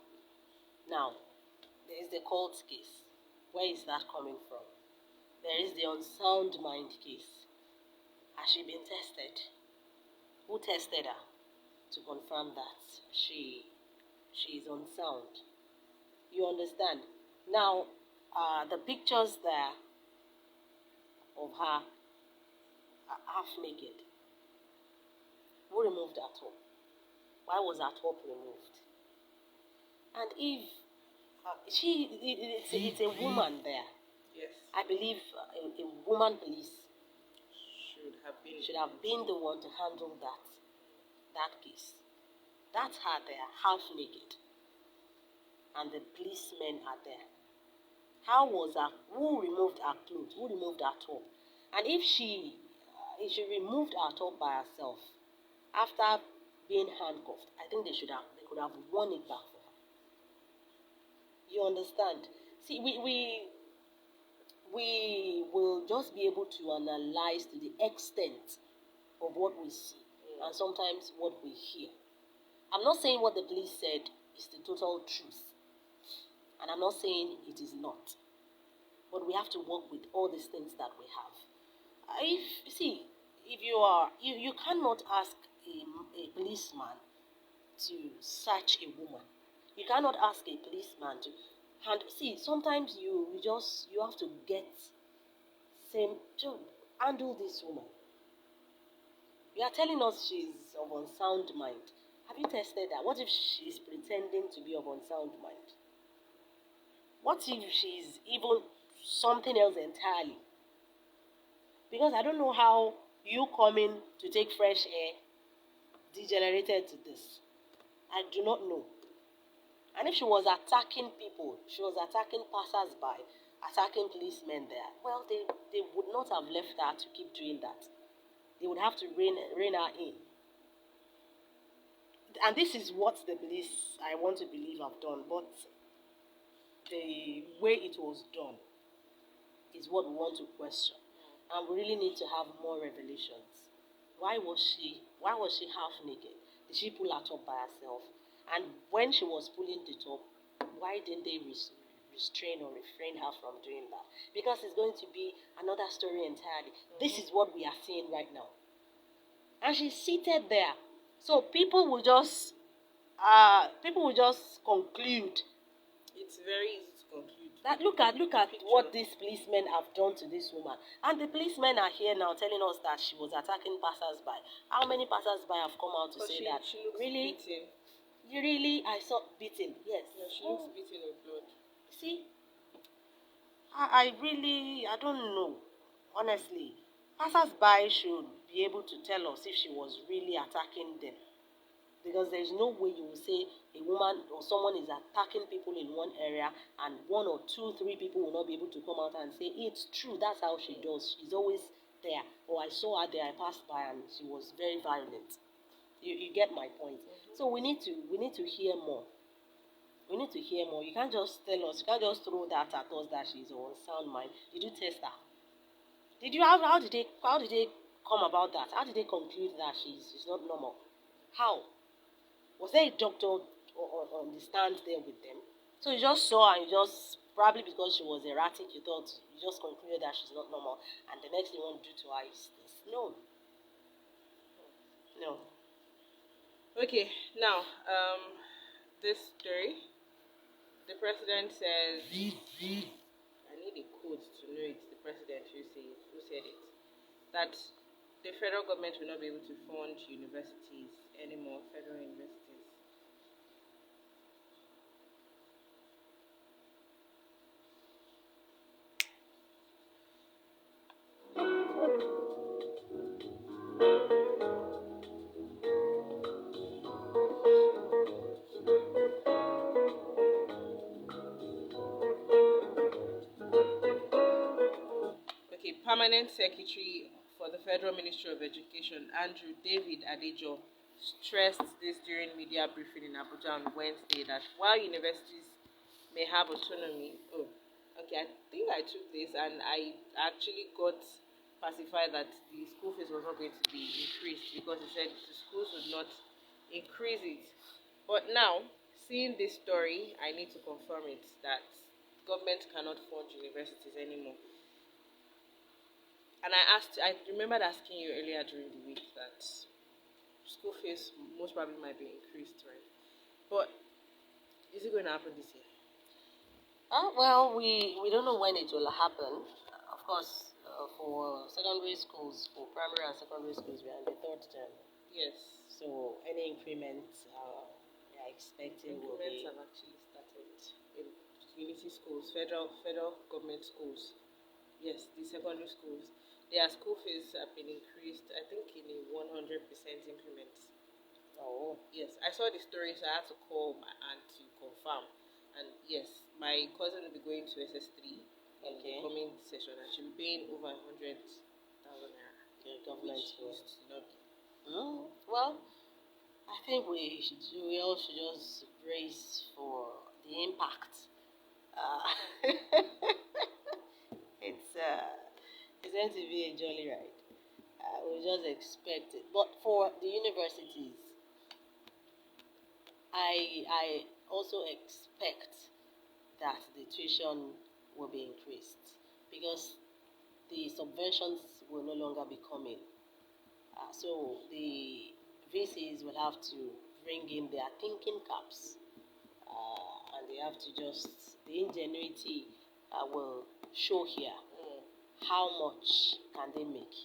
Now, there is the court case. Where is that coming from? There is the unsound mind case. Has she been tested? Who tested her to confirm that she is unsound? You understand? Now, the pictures there of her half naked. Who removed her top? Why was her top removed? And if it's a woman there, Yes. I believe a woman police Should have been the one to handle that case. That's her there, half naked, and the policemen are there. How was her? Who removed her clothes? Who removed her top? And if she removed her top by herself after being handcuffed, I think they could have won it back for her. You understand? See, we will just be able to analyze to the extent of what we see and sometimes what we hear. I'm not saying what the police said is the total truth, and I'm not saying it is not. But we have to work with all these things that we have. If you cannot ask a policeman to search a woman. You cannot ask a policeman to sometimes you have to get same to handle this woman. You are telling us she's of unsound mind. Have you tested that? What if she's pretending to be of unsound mind? What if she's even something else entirely? Because I don't know how you coming to take fresh air degenerated to this. I do not know. And if she was attacking people, she was attacking passers-by, attacking policemen there, well, they would not have left her to keep doing that. They would have to rein her in. and this is what the police, I want to believe, have done, but the way it was done is what we want to question. And we really need to have more revelations. Why was she half naked? Did she pull her top by herself? And when she was pulling the top, why didn't they restrain or refrain her from doing that? Because it's going to be another story entirely. This is what we are seeing right now. And she's seated there. So people will just conclude It's very easy to conclude. that look at what these policemen have done to this woman. And the policemen are here now telling us that she was attacking passers-by. How many passers-by have come out to say that? She looks Really? beaten. You really? I saw beaten. Yes. Yeah, she looks beaten with blood. See, I don't know. Honestly, passers-by should be able to tell us if she was really attacking them. Because there's no way you will say a woman or someone is attacking people in one area and one or two, three people will not be able to come out and say it's true. That's how she does. She's always there. Or I saw her there. I passed by and she was very violent. You get my point. So we need to hear more. We need to hear more. You can't just tell us. You can't just throw that at us that she's on sound mind. Did you test her? Did you have? How did they come about that? How did they conclude that she's not normal? How? Was there a doctor on the stand there with them? So you just saw her and you just, probably because she was erratic, you just concluded that she's not normal. And the next thing you want to do to her is this. No. No. Okay, now, this story, the president says, I need a quote to know it's the president who said it, that the federal government will not be able to fund universities anymore, federal universities. Okay, Permanent Secretary for the Federal Ministry of Education, Andrew David Adejo, stressed this during media briefing in Abuja on Wednesday that while universities may have autonomy, I think I took this and I actually got pacified that the school fees was not going to be increased because he said the schools would not increase it. But now, seeing this story, I need to confirm it that government cannot fund universities anymore. And I remembered asking you earlier during the week that school fees most probably might be increased, right? But is it going to happen this year? Well, we don't know when it will happen. Of course, for secondary schools, for primary and secondary schools, we are in the third term. Yes. So any increments we are expecting will Increments be. have actually started in unity schools, federal government schools. Yes, the secondary schools. Their school fees have been increased, I think, in a 100% increment. Oh. Yes, I saw the story, so I had to call my aunt to confirm. And yes, my cousin will be going to SS3 in the coming session, and she'll be paying over 100,000 naira. The government Which used to not be. Well, I think we all should just brace for the impact. It's going to be a jolly ride. We just expect it. But for the universities, I also expect that the tuition will be increased because the subventions will no longer be coming. So the VCs will have to bring in their thinking caps, and they have to the ingenuity will show here. How much can they make?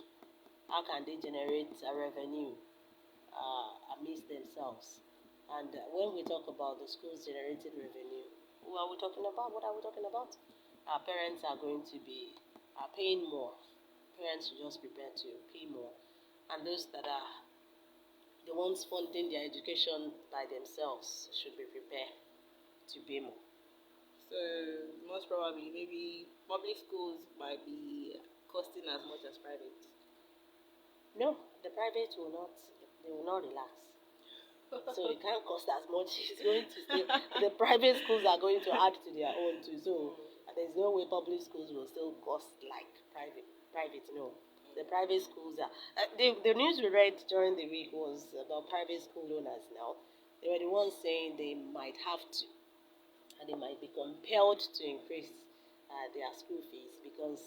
How can they generate a revenue amidst themselves? And when we talk about the schools generating revenue, who are we talking about? What are we talking about? Our parents are going to be paying more. Parents should just prepare to pay more. And those that are the ones funding their education by themselves should be prepared to pay more. So most probably, maybe public schools might be costing as much as private. No, the private will not. They will not relax. So it can't cost as much. It's going to stay. The private schools are going to add to their own too. So there's no way public schools will still cost like private. Private, no. The private schools are. The news we read during the week was about private school owners now. They were the ones saying they might have to, and they might be compelled to increase their school fees because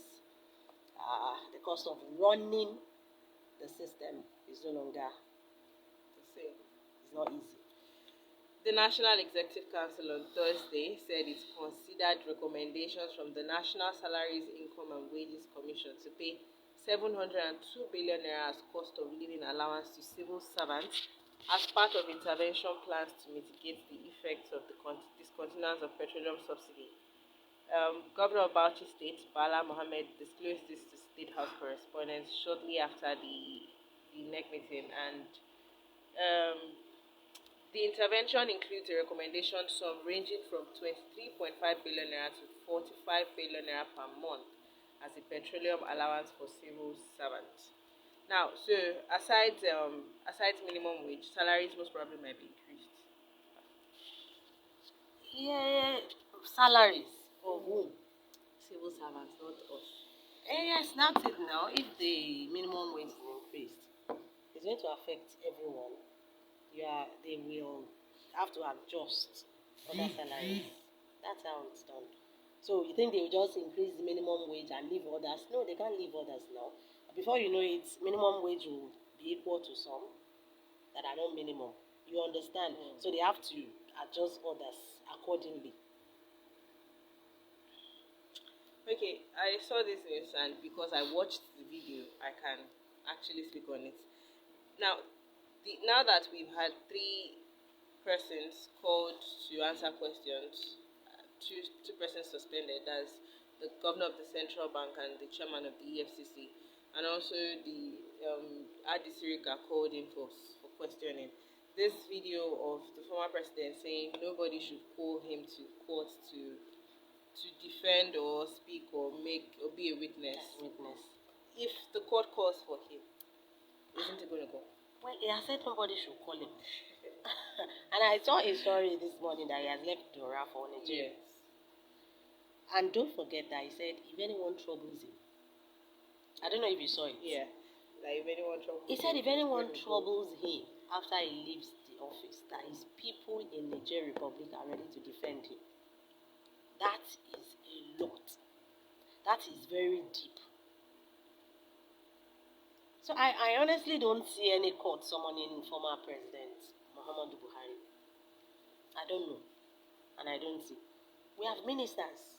the cost of running the system is no longer The same. it's not easy. The National Executive Council on Thursday said it considered recommendations from the National Salaries, Income and Wages Commission to pay 702 billion naira as cost of living allowance to civil servants as part of intervention plans to mitigate the effects of the discontinuance of petroleum subsidy. Governor of Bauchi State, Bala Mohammed, disclosed this to State House correspondents shortly after the NEC meeting, and um, the intervention includes a recommendation sum ranging from 23.5 billion naira to 45 billion naira per month as a petroleum allowance for civil servants. Now, so aside minimum wage, salaries most probably might be increased. Yeah, salaries of whom? Civil servants, not us. Yes, that's it now. If the minimum wage is increased, it's going to affect everyone. They will have to adjust other salaries. That's how it's done. So you think they will just increase the minimum wage and leave others? No, they can't leave others now. Before you know it, minimum wage will be equal to some that are not minimum. You understand? So they have to adjust others accordingly. Okay, I saw this news, and because I watched the video, I can actually speak on it. Now, now that we've had three persons called to answer questions, two persons suspended, that's the governor of the central bank and the chairman of the EFCC, and also the Adesirika called in for questioning. This video of the former president saying nobody should call him to court to defend or speak or be a witness. If the court calls for him, isn't it going to go? Well, he has said nobody should call him. And I saw a story this morning that he has left Dora for Nigeria. Yes. And don't forget that he said if anyone troubles him, I don't know if you saw it. Yeah. Like if anyone troubles He said if anyone troubles him after he leaves the office, that his people in Niger Republic are ready to defend him. That is a lot. That is very deep. So I honestly don't see any court summoning former President Muhammadu Buhari. I don't know. And I don't see. We have ministers.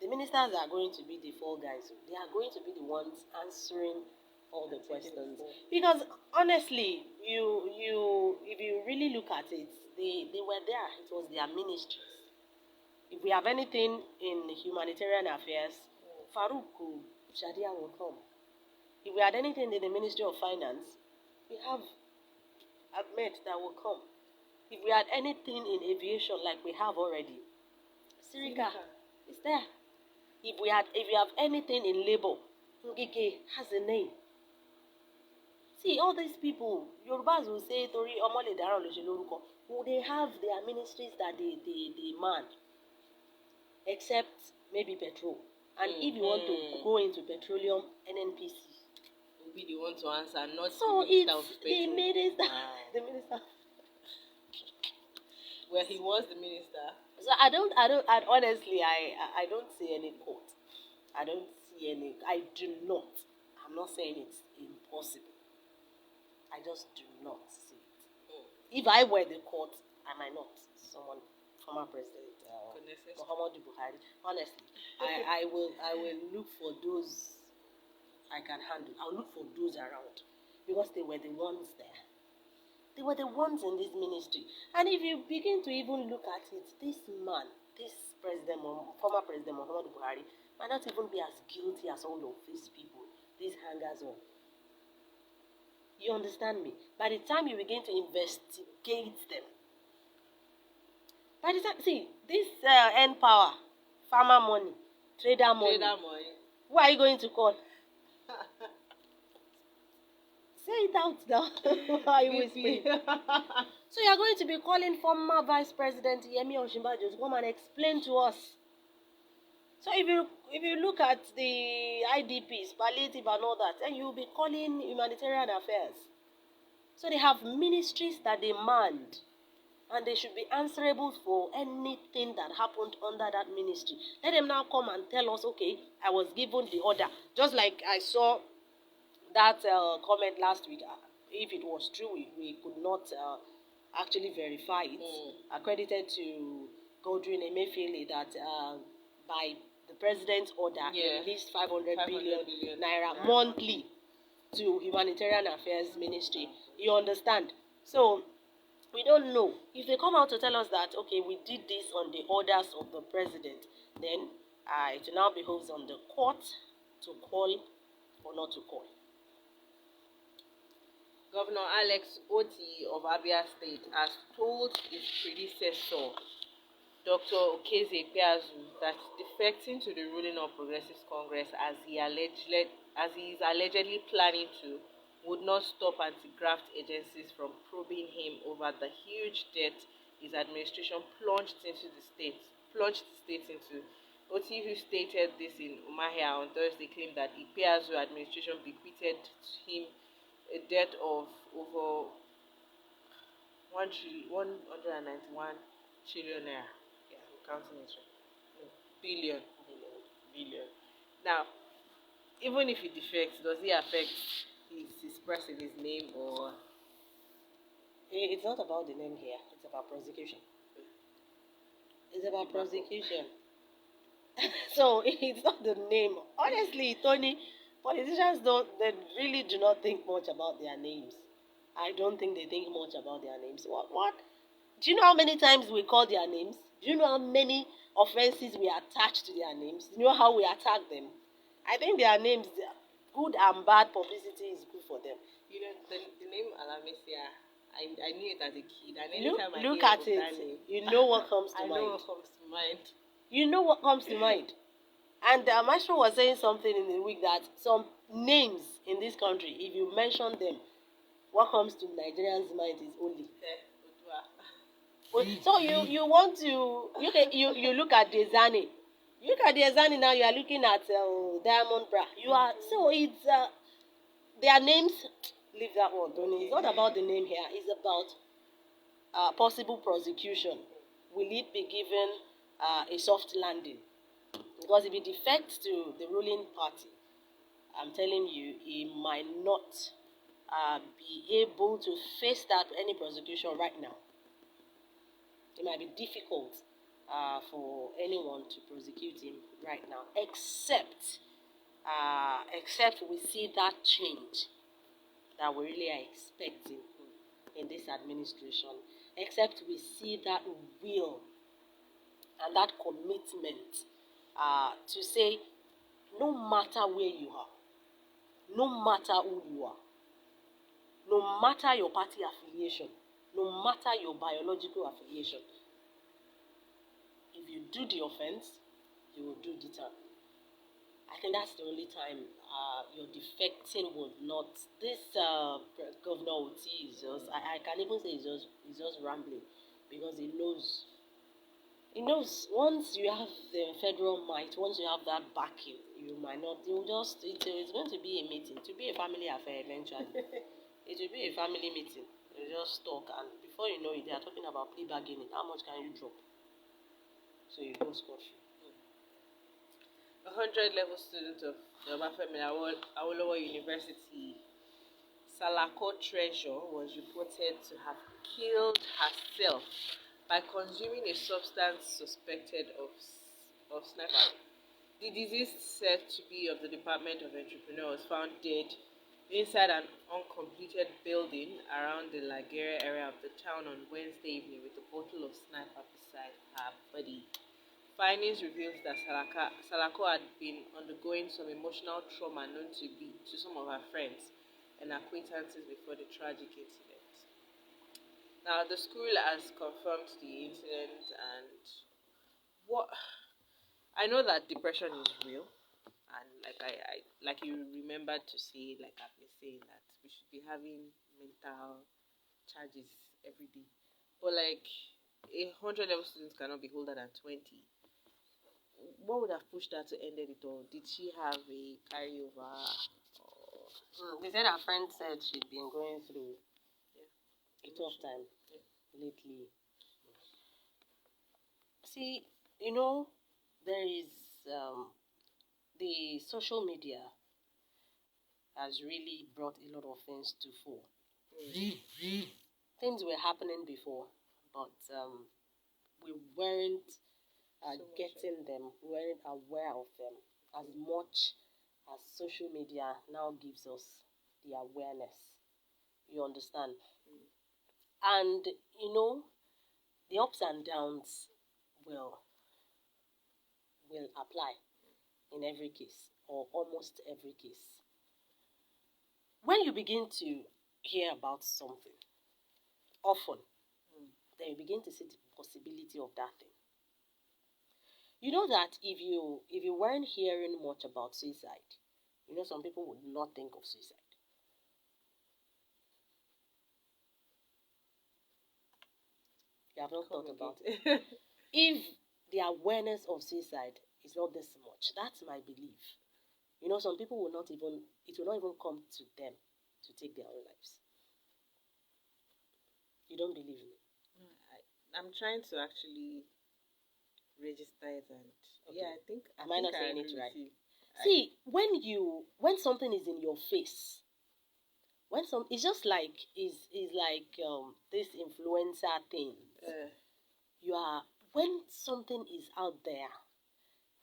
The ministers are going to be the fall guys. They are going to be the ones answering all the questions. Because honestly, if you really look at it, they were there. It was their ministries. If we have anything in humanitarian affairs, Farouk Shadia will come. If we had anything in the Ministry of Finance, we have Ahmed that will come. If we had anything in aviation like we have already, Sirika is there. If we have anything in labor, Ngige has a name. See, all these people, Yorubas will say, Tori Omole Dara Olosheloruko, they have their ministries that they man, except maybe petrol. And if you want to go into petroleum, NNPC will be the one to answer, not so the minister of it's petrol. the minister. The minister. Well, he was the minister. So I honestly, I don't see any court. I don't see any. I do not. I'm not saying it's impossible. I just do not see it. If I were the court, I might not. Someone, former president Muhammadu Buhari. Honestly, I will look for those I can handle. I'll look for those around because they were the ones there. They were the ones in this ministry. And if you begin to even look at it, this man, this president, former president Muhammadu Buhari, might not even be as guilty as all of these people, these hangers-on. You understand me? By the time you begin to investigate them, by the time, see, this end power, farmer money, trader money, who are you going to call? Say it out now. Why are you whispering? So you are going to be calling former Vice President Yemi Osinbajo to come and explain to us. So if you look at the IDPs, palliative and all that, then you'll be calling humanitarian affairs. So they have ministries that they manned, and they should be answerable for anything that happened under that ministry. Let them now come and tell us, okay, I was given the order. Just like I saw that comment last week. If it was true, we could not actually verify it. Accredited to Godwin Emefiele that by the president's order, he released 500 billion naira monthly to Humanitarian Affairs Ministry. You understand? So we don't know. If they come out to tell us that, okay, we did this on the orders of the president, then it now behoves on the court to call or not to call. Governor Alex Oti of Abia State has told his predecessor, Dr. Okeze Ikpeazu, that defecting to the ruling All Progressives Congress as he is allegedly planning to would not stop anti-graft agencies from probing him over the huge debt his administration plunged the state into. Oti, who stated this in Umahia on Thursday, claimed that Ikpeazu administration bequeathed him a debt of over 191 trillion naira. Yeah, I'm counting it right. Billion. Now, even if it defects, does it affect his person, his name, or? It's not about the name here. It's about prosecution. It's about prosecution. So it's not the name. Honestly, Tony, politicians they really do not think much about their names. I don't think they think much about their names. What? Do you know how many times we call their names? Do you know how many offenses we attach to their names? Do you know how we attack them? I think their names, good and bad publicity is good for them. You know, the name Alamesia, I knew it as a kid. And look at it. You know what comes to mind. I know what comes to mind. You know what comes to mind. And Maestro was saying something in the week that some names in this country, if you mention them, what comes to Nigerians' mind is only. So you want to you look at Desani. You look at Desani now. You are looking at Diamond Bra. You are so it's their names. Leave that one, Tony. It's not about the name here. It's about possible prosecution. Will it be given a soft landing? Because if it defects to the ruling party, I'm telling you, he might not be able to face that any prosecution right now. It might be difficult for anyone to prosecute him right now, except we see that change that we really are expecting in this administration, except we see that will and that commitment to say, no matter where you are, no matter who you are, no matter your party affiliation, no matter your biological affiliation, if you do the offense, you will do the time. I think that's the only time your defecting would not. This Governor Oti is just, I can even say he's just rambling, because he knows once you have the federal might, once you have that backing, you might not, it's going to be a meeting, to be a family affair eventually. It will be a family meeting. You just talk, and before you know it, they are talking about plea bargaining. How much can you drop? So you go scot-free. 100-level student of the Obafemi Awolowo University, Salako Treasure, was reported to have killed herself by consuming a substance suspected of sniper. The deceased, said to be of the Department of Entrepreneur, was found dead inside an uncompleted building around the Lagere area of the town on Wednesday evening with a bottle of sniper beside her body. Findings revealed that Salako had been undergoing some emotional trauma known to some of her friends and acquaintances before the tragic incident. Now, the school has confirmed the incident, and I know that depression is real, and like you remembered to say, like I've been saying, that we should be having mental charges every day. But like 100 level students cannot be older than 20. What would have pushed her to end it all? Did she have a carryover? Or... They said her friend said she'd been going through Yeah. a tough time lately. See, there is the social media has really brought a lot of things to fore. Things were happening before, but we weren't getting them, we weren't aware of them as much as social media now gives us the awareness. You understand? And the ups and downs will apply in every case, or almost every case. When you begin to hear about something, often, then you begin to see the possibility of that thing. You know that if you weren't hearing much about suicide, some people would not think of suicide. You have not thought about it. If the awareness of suicide is not this much, that's my belief. Some people will not even, it will not even come to them to take their own lives. You don't believe me? No, I'm trying to actually register it, and I think am I not saying it right? You. See, when something is in your face, it's just like this influencer thing. When something is out there,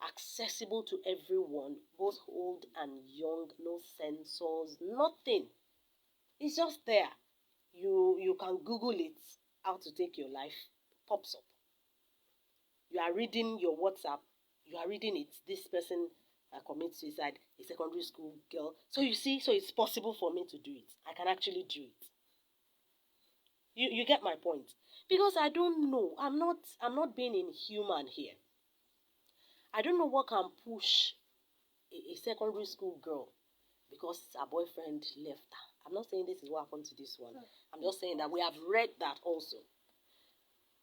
accessible to everyone, both old and young, no censors, nothing. It's just there. You can Google it, how to take your life, pops up. You are reading your WhatsApp, you are reading it, this person commits suicide, a secondary school girl. So you see, so it's possible for me to do it. I can actually do it. You get my point? Because I don't know. I'm not being inhuman here. I don't know what can push a secondary school girl because her boyfriend left her. I'm not saying this is what happened to this one. I'm just saying that we have read that also.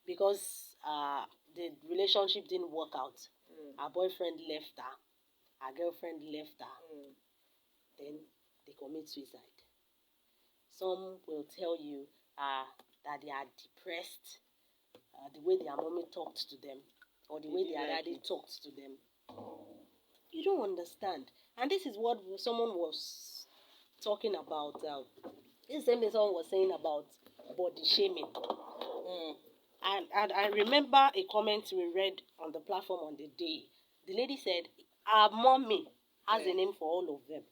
Because the relationship didn't work out. Her boyfriend left her. Her girlfriend left her. Then they commit suicide. Some will tell you that they are depressed, the way their mommy talked to them, or the way their daddy talked to them. You don't understand. And this is what someone was talking about. This same thing someone was saying about body shaming. And I remember a comment we read on the platform on the day. The lady said, our mommy has a name for all of them.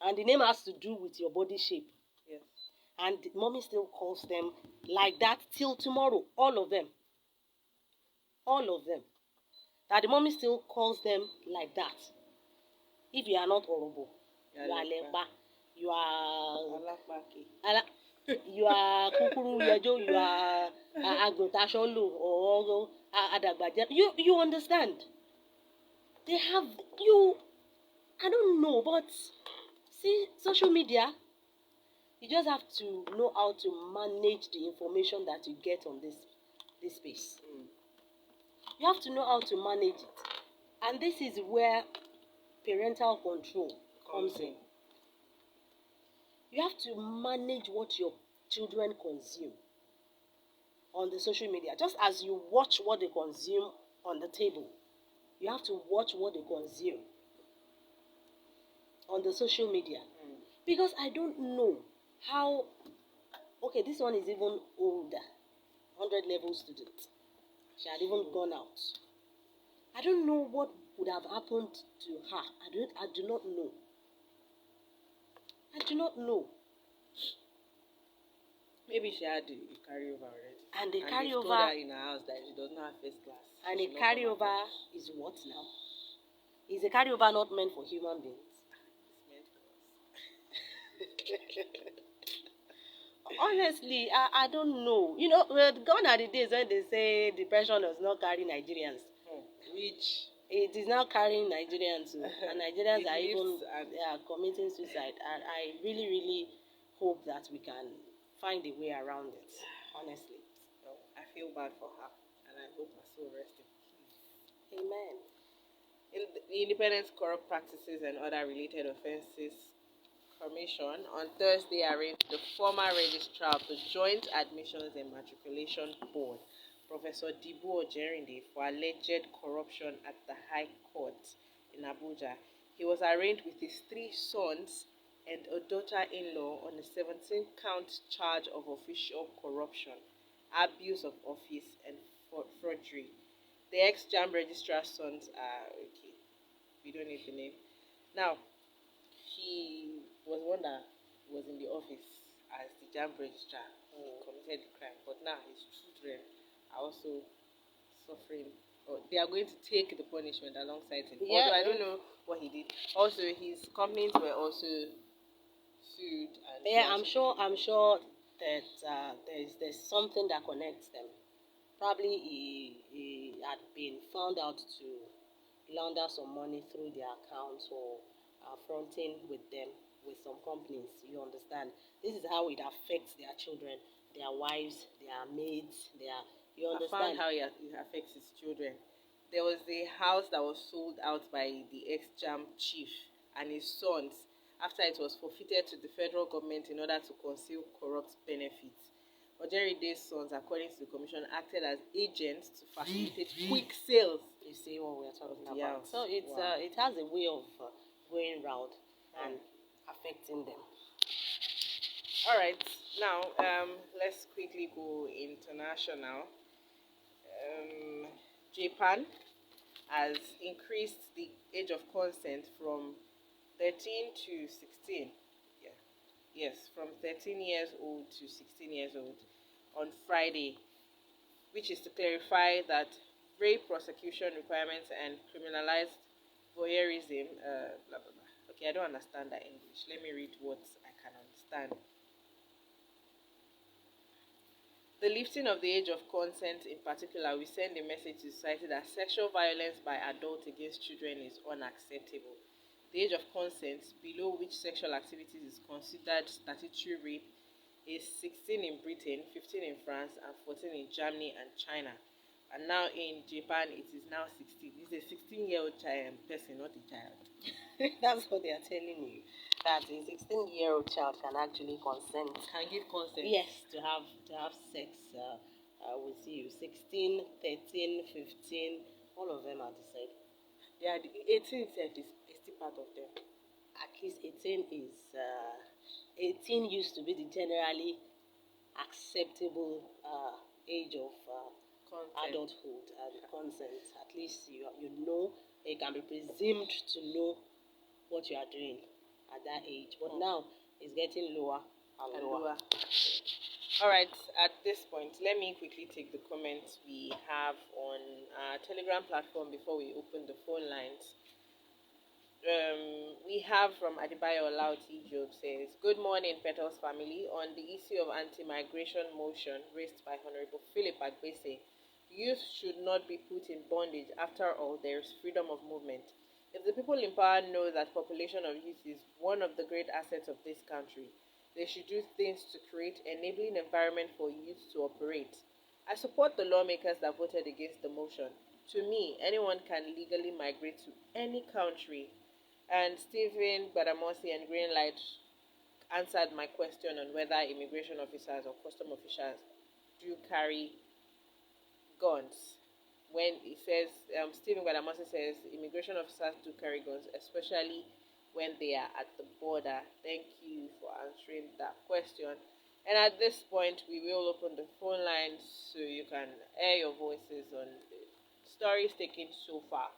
And the name has to do with your body shape. Yes. And mommy still calls them like that till tomorrow. All of them. All of them. That the mommy still calls them like that. If you are not horrible, you are lepa, you are you are kukuru yejo, you are agbotasholu or adagbaja. You understand? They have you. I don't know, but see, social media. You just have to know how to manage the information that you get on this space. You have to know how to manage it, and this is where parental control comes in. You have to manage what your children consume on the social media. Just as you watch what they consume on the table, you have to watch what they consume on the social media. Because I don't know how... Okay, this one is even older. 100 level student. She had even gone out. I don't know what would have happened to her. I do not know. I do not know. Maybe she had a carryover already. And the carryover... told her in her house that she does not have first class. And a carryover is what now? Is a carryover not meant for human beings? It's meant for us. Honestly, I don't know. Gone are the days when they say depression does not carry Nigerians. Which... It is now carrying Nigerians, and Nigerians are even committing suicide. And I really, really hope that we can find a way around it, honestly. Well, I feel bad for her, and I hope her soul rests in peace. Amen. The Independent Corrupt Practices and Other Related Offences Commission on Thursday arraigned the former registrar of the Joint Admissions and Matriculation Board, Professor Dibu Ojerinde, for alleged corruption at the High Court in Abuja. He was arraigned with his 3 sons and a daughter-in-law on a 17-count charge of official corruption, abuse of office, and forgery. The ex-JAMB registrar's sons are okay. We don't need the name. Now, he was one that was in the office as the JAMB registrar. He committed the crime, but now his children are also suffering, or they are going to take the punishment alongside him. Yeah, although I don't know what he did. Also, his companies were also sued. And yeah, I'm sure that there's something that connects them. Probably he had been found out to launder some money through their accounts or fronting with them with some companies. You understand? This is how it affects their children, their wives, their maids, their. You I understand? found how it affects his children. There was a house that was sold out by the ex-JAMB chief and his sons after it was forfeited to the federal government in order to conceal corrupt benefits. Ojeride's sons, according to the commission, acted as agents to facilitate quick sales. You see what we're talking The about. house. So it's Wow. it has a way of going round and affecting them. All right, now let's quickly go international. Japan has increased the age of consent from 13 to 16. Yeah. Yes, from 13 years old to 16 years old on Friday, which is to clarify that rape prosecution requirements and criminalized voyeurism, blah, blah, blah. Okay, I don't understand that English. Let me read what I can understand. The lifting of the age of consent in particular will send a message to society that sexual violence by adults against children is unacceptable. The age of consent below which sexual activities is considered statutory rape is 16 in Britain, 15 in France, and 14 in Germany and China. And now in Japan, it is now 16. This is a 16-year-old person, not a child. That's what they are telling you. That a 16-year-old child can actually consent. Can give consent. Yes, to have sex with you. 16, 13, 15, all of them are the same. Yeah, the 18 itself is still part of them. At least 18 is 18 used to be the generally acceptable age of adulthood and consent. At least you know, you can be presumed to know what you are doing at that age. But now it's getting lower and lower. All right, at this point, let me quickly take the comments we have on our Telegram platform before we open the phone lines. We have from Adebisi and Oluwatoni Job says, "Good morning, Petals family. On the issue of anti-migration motion raised by Honorable Philip Agbese, youth should not be put in bondage. After all, there is freedom of movement. If the people in power know that population of youth is one of the great assets of this country, they should do things to create enabling environment for youth to operate. I support the lawmakers that voted against the motion. To me, anyone can legally migrate to any country." And Stephen Badamosi and Greenlight answered my question on whether immigration officers or custom officials do carry guns. When he says, Stephen Badamosi says, immigration officers do carry guns, especially when they are at the border. Thank you for answering that question. And at this point, we will open the phone lines so you can air your voices on the stories taken so far.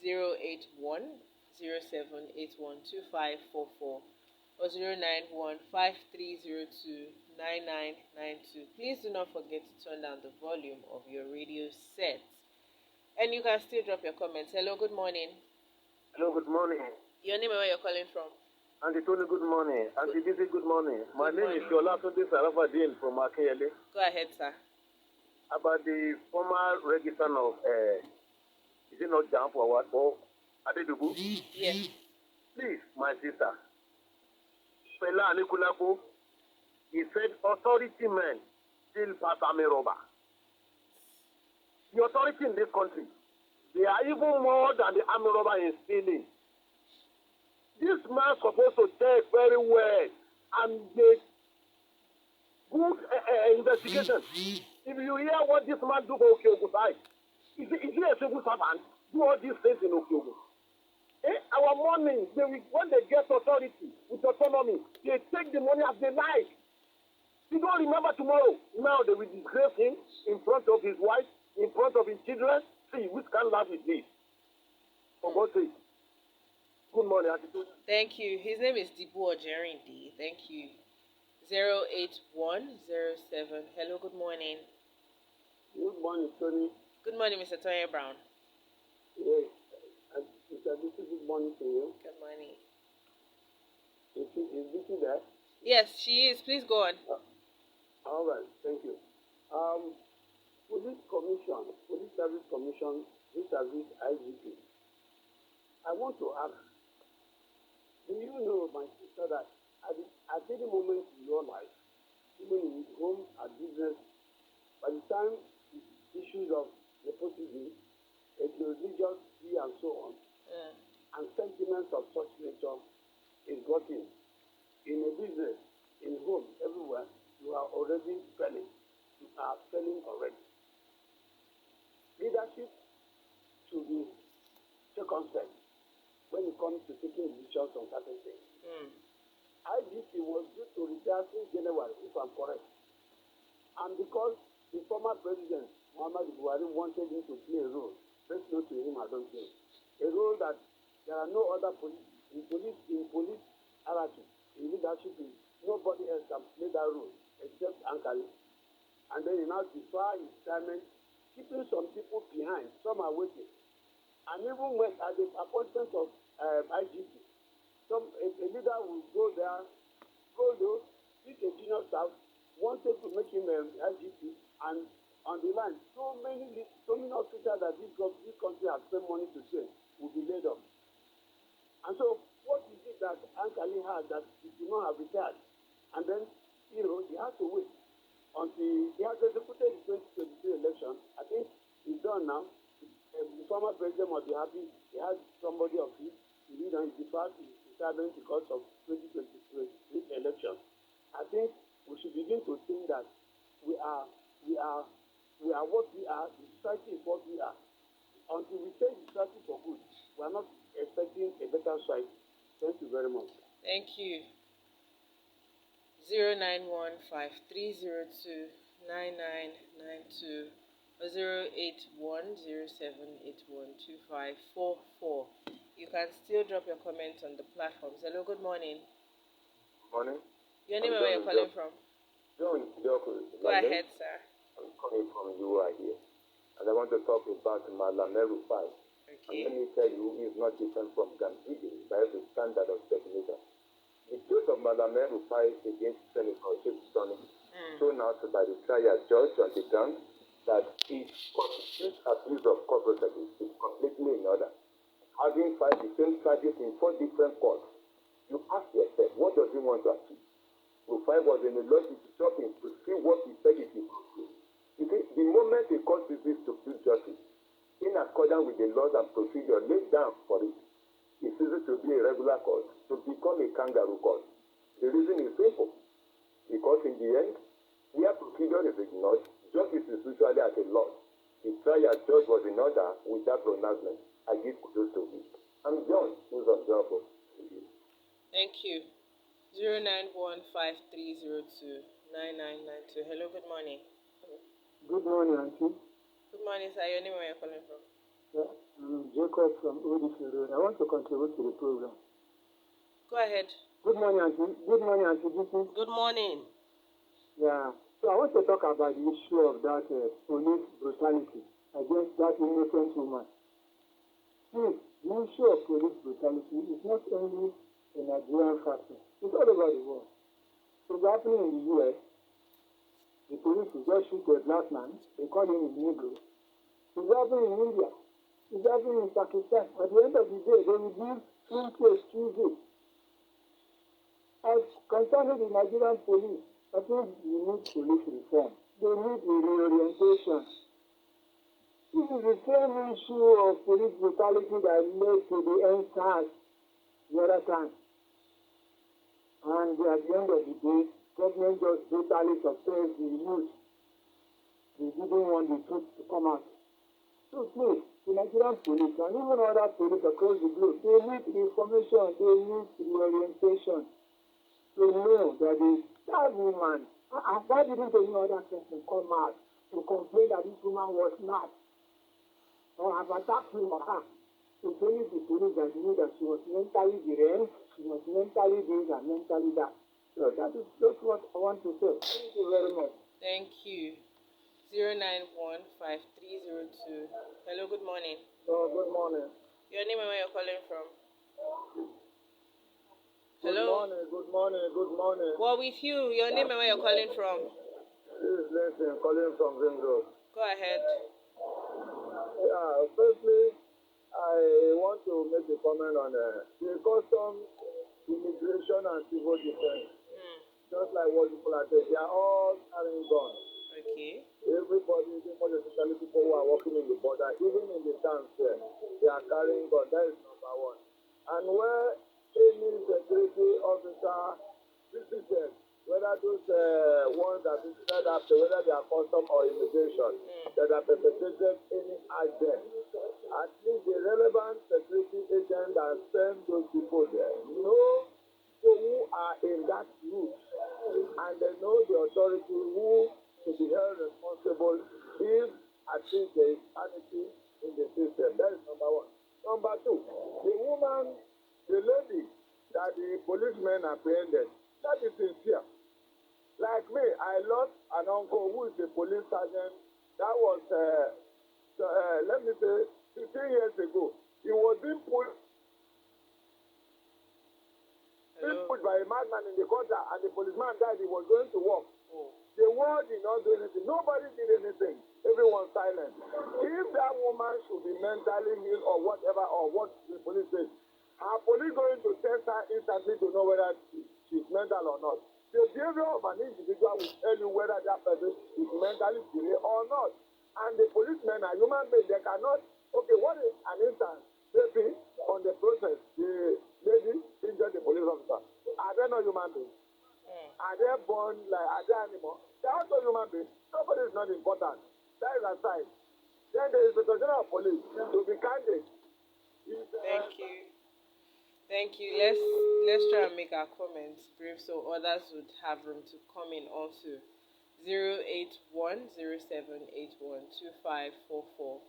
081 07812544 or 09153029992. Please do not forget to turn down the volume of your radio set. And you can still drop your comments. Hello, good morning. Hello, good morning. Your name and where you're calling from? Auntie Tony, good morning. Auntie Busy, good morning. My Good name is morning. Shola Sunday Sarafadin from Akele. Go ahead, sir. About the former registrar of, is it not Jump or what? Or Adebisi? Yes. Please, my sister. Fela Anikulapo, He said authority men still pass army robber. The authority in this country, they are even more than the army robber in stealing. This man supposed to check very well and make good investigation. If you hear what this man do for Okiogun side, is he a civil servant? Do all these things in Okiogun. Our money, when they get authority with autonomy, they take the money as they like. They don't remember tomorrow. Now they will disgrace him in front of his wife, in front of his children. See, which kind of life is this? For God's sake. Good morning, attitude. Thank you. His name is Dibu Ojerindi. Thank you. 08107. Hello, good morning. Good morning, Tony. Good morning, Mr. Tony Brown. Yes. Mr. Adebisi, good morning to you. Good morning. Is Vicky there? Yes, she is. Please go on. All right, thank you. Police Service Commission, vis-a-vis IGP. I want to ask, do you know, my sister, that at any moment in your life, even in home, at business, by the time issues of nepotism, religious view and so on, and sentiments of such nature is got in a business, in home, everywhere, you are already spelling. You are spelling already. Leadership should be circumspect when it comes to taking decisions on certain things. IGP was due to retire since January, if I'm correct. And because the former president, Muhammad Buhari, wanted him to play a role, let's go to him, I don't think. A role that there are no other police hierarchy, in leadership, nobody else can play that role except Ankali. And then he now defer his retirement, keeping some people behind. Some are waiting. And even when at the appointment of IGP, a leader will go there, pick a junior staff, wanted to make him IGP, and on the line, so many officers that this country has spent money to train will be laid off. And so, what is it that Ankali had that he did not have retired? And then, he has to wait until he has executed the 2023 election. I think he's done now. The former president must be happy. He has somebody of his. He deferred his retirement because of 2023 election. I think we should begin to think that we are what we are. The society is what we are. Until we change the society for good, we are not expecting a better society. Thank you very much. Thank you. 09153029992 or 08107812544. You can still drop your comments on the platforms. Hello, good morning. Morning. Your name and where you're calling from? John, Go ahead, sir. I'm coming from UI here. And I want to talk about Malameru 5. Okay. And let me tell you, it's not different from Gambidi by every standard of definition. The case of Malameru 5 against Senator Shepstone, shown out by the trial judge on the ground that it constitutes abuse of corporate service is completely in order. Having filed the same charges in 4 different courts, you ask yourself, what does he want to achieve? Rufai was in a lawsuit shopping to see what he said it is. You see, the moment a court refuses to do justice, in accordance with the laws and procedure laid down for it, it ceases to be a regular court to become a kangaroo court. The reason is simple. Because in the end, where procedure is ignored, justice is usually at a loss. The trial judge was in order with that pronouncement. I give kudos to him. I'm John, who's on job. Thank you. 09153029992. Hello, good morning. Good morning, Auntie. Good morning, sir. Your name and where you're calling from? Yeah, I'm Jacob from Odisi Road. I want to contribute to the program. Go ahead. Good morning, Auntie. Good morning, Auntie. Good morning. Yeah. So I want to talk about the issue of that police brutality against that innocent woman. See, the issue of police brutality is not only a Nigerian factor. It's all over the world. It's happening in the U.S. The police will just shoot a black man. They call him a Negro. It's happening in India. It's happening in Pakistan. At the end of the day, they will give full to excuse it. As concerning the Nigerian police, I think we need police reform. They need a reorientation. This is the same issue of police brutality that led to the NSAS the other time. And at the end of the day, government just brutally suppressed the youth. They didn't want the truth to come out. So please, the Nigerian police and even other police across the globe, they need information, they need reorientation to know that that woman, why didn't any other person come out to complain that this woman was mad or have attacked him or her? It's only the police that knew that she was mentally deranged, she was mentally this and mentally that. So that is just what I want to say. Thank you very much. Thank you. 0915302. Hello, good morning. So, good morning. Your name and where you're calling from? Good Hello. morning, good morning, good morning. Well, with you, your name and where you're calling from? This is Leslie calling from Ring Road. Go ahead. Firstly, I want to make a comment on the custom, immigration, and civil defense. Just like what people are saying, they are all carrying guns. Okay. Everybody, especially people who are working in the border, even in the towns there, they are carrying guns. That is number one. And where any security officer visited, whether those ones that visited after, whether they are custom or immigration, that have perpetrated any act there, at least the relevant security agent that send those people there know people who are in that route, and they know the authority who to be held responsible if at least there is sanity in the system. That is number one. Number two, the lady that the policemen apprehended, that is sincere. Like me, I lost an uncle who is a police sergeant. That was, let me say, 15 years ago. He was being pushed by a madman in the gutter, and the policeman died. He was going to work. The world did not do anything. Nobody did anything. Everyone silent. If that woman should be mentally ill or whatever, or what the police says, are police going to test her instantly to know whether she's mental or not? The behavior of an individual will tell you whether that person is mentally ill or not. And the policemen are human beings. They cannot. Okay, what is an instance? Maybe on the process, the lady injured the police officer. Are they not human beings? Are they born like, are they animals? They are also human beings. Nobody is not important. That is aside. Then there is the commissioner of police to be candid. Thank you. Thank you. Let's try and make our comments brief so others would have room to come in also. 08107812544 or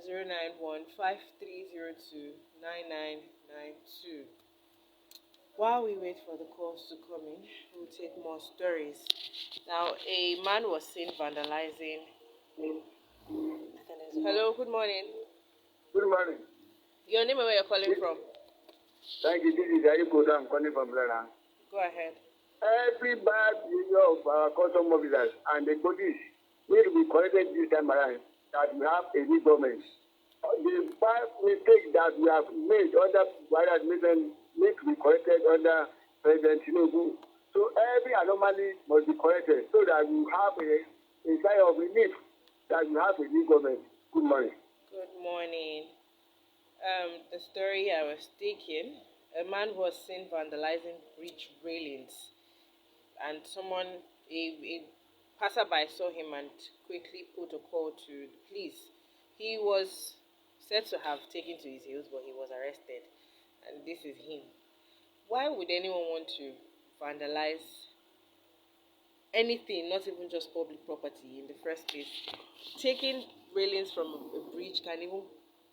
09153029992. While we wait for the calls to come in, we'll take more stories. Now, a man was seen vandalizing. Hello, good morning. Good morning. Your name and where you're calling from? Thank you. This is Ayukoda. I'm calling from Ghana. Go ahead. Every bad behavior of our custom officers and the police need to be corrected this time around, that we have a new government. The bad mistakes that we have made under Buhari administration need to be corrected under President Tinubu. So every anomaly must be corrected so that we have a sign of relief that we have a new government. Good morning. Good morning. The story I was taking, a man was seen vandalizing bridge railings, and a passerby saw him and quickly put a call to the police. He was said to have taken to his heels, but he was arrested, and this is him. Why would anyone want to vandalize anything, not even just public property in the first place? Taking railings from a bridge can even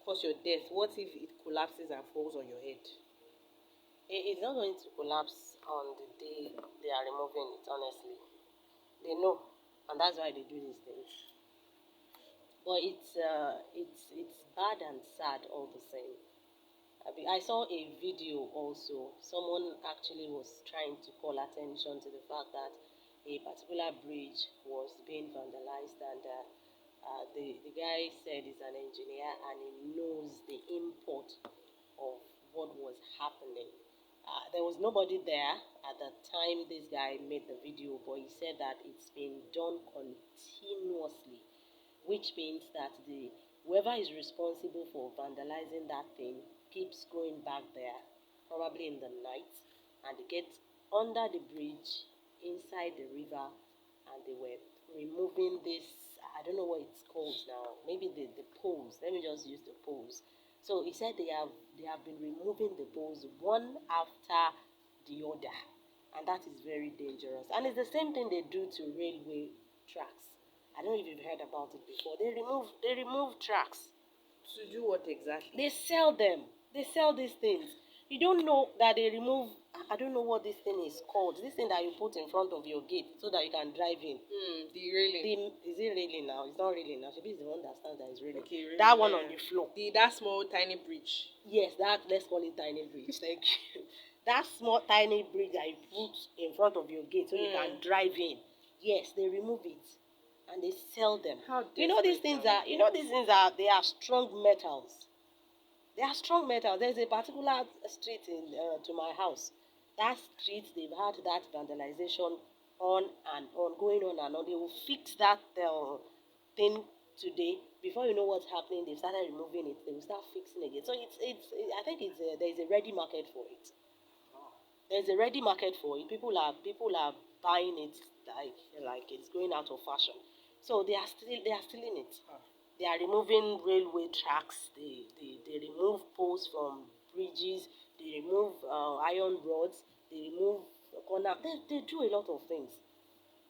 cause your death. What if it collapses and falls on your head? It's not going to collapse on the day they are removing it, honestly. They know, and that's why they do these things. But it's bad and sad all the same. I saw a video also. Someone actually was trying to call attention to the fact that a particular bridge was being vandalized, and the guy said he's an engineer and he knows the import of what was happening. There was nobody there at the time this guy made the video, but he said that it's been done continuously, which means that the whoever is responsible for vandalizing that thing keeps going back there, probably in the night, and they get under the bridge inside the river, and they were removing this. I don't know what it's called now. Maybe the poles. Let me just use the poles. So he said they have been removing the poles one after the other, and that is very dangerous. And it's the same thing they do to railway tracks. I don't know if you've heard about it before. They remove tracks. To do what exactly? They sell them. They sell these things. You don't know that they remove. I don't know what this thing is called. This thing that you put in front of your gate so that you can drive in. The railing. Is it railing now? It's not railing now. Maybe it's the one that stands that is railing. Okay, railing, that one yeah. on the floor. That small tiny bridge. Yes, let's call it tiny bridge. Thank you. That small tiny bridge that you put in front of your gate so you can drive in. Yes, they remove it and they sell them. How You know these things are. They are strong metals. They are strong metals. There's a particular street to my house. That street, they've had that vandalization on and on, going on and on. They will fix that thing today. Before you know what's happening, they've started removing it. They will start fixing again. So I think there's a ready market for it. There's a ready market for it. People are buying it like it's going out of fashion. So they are stealing it. They are removing railway tracks. They remove poles from bridges. They remove iron rods. They remove corner. They do a lot of things,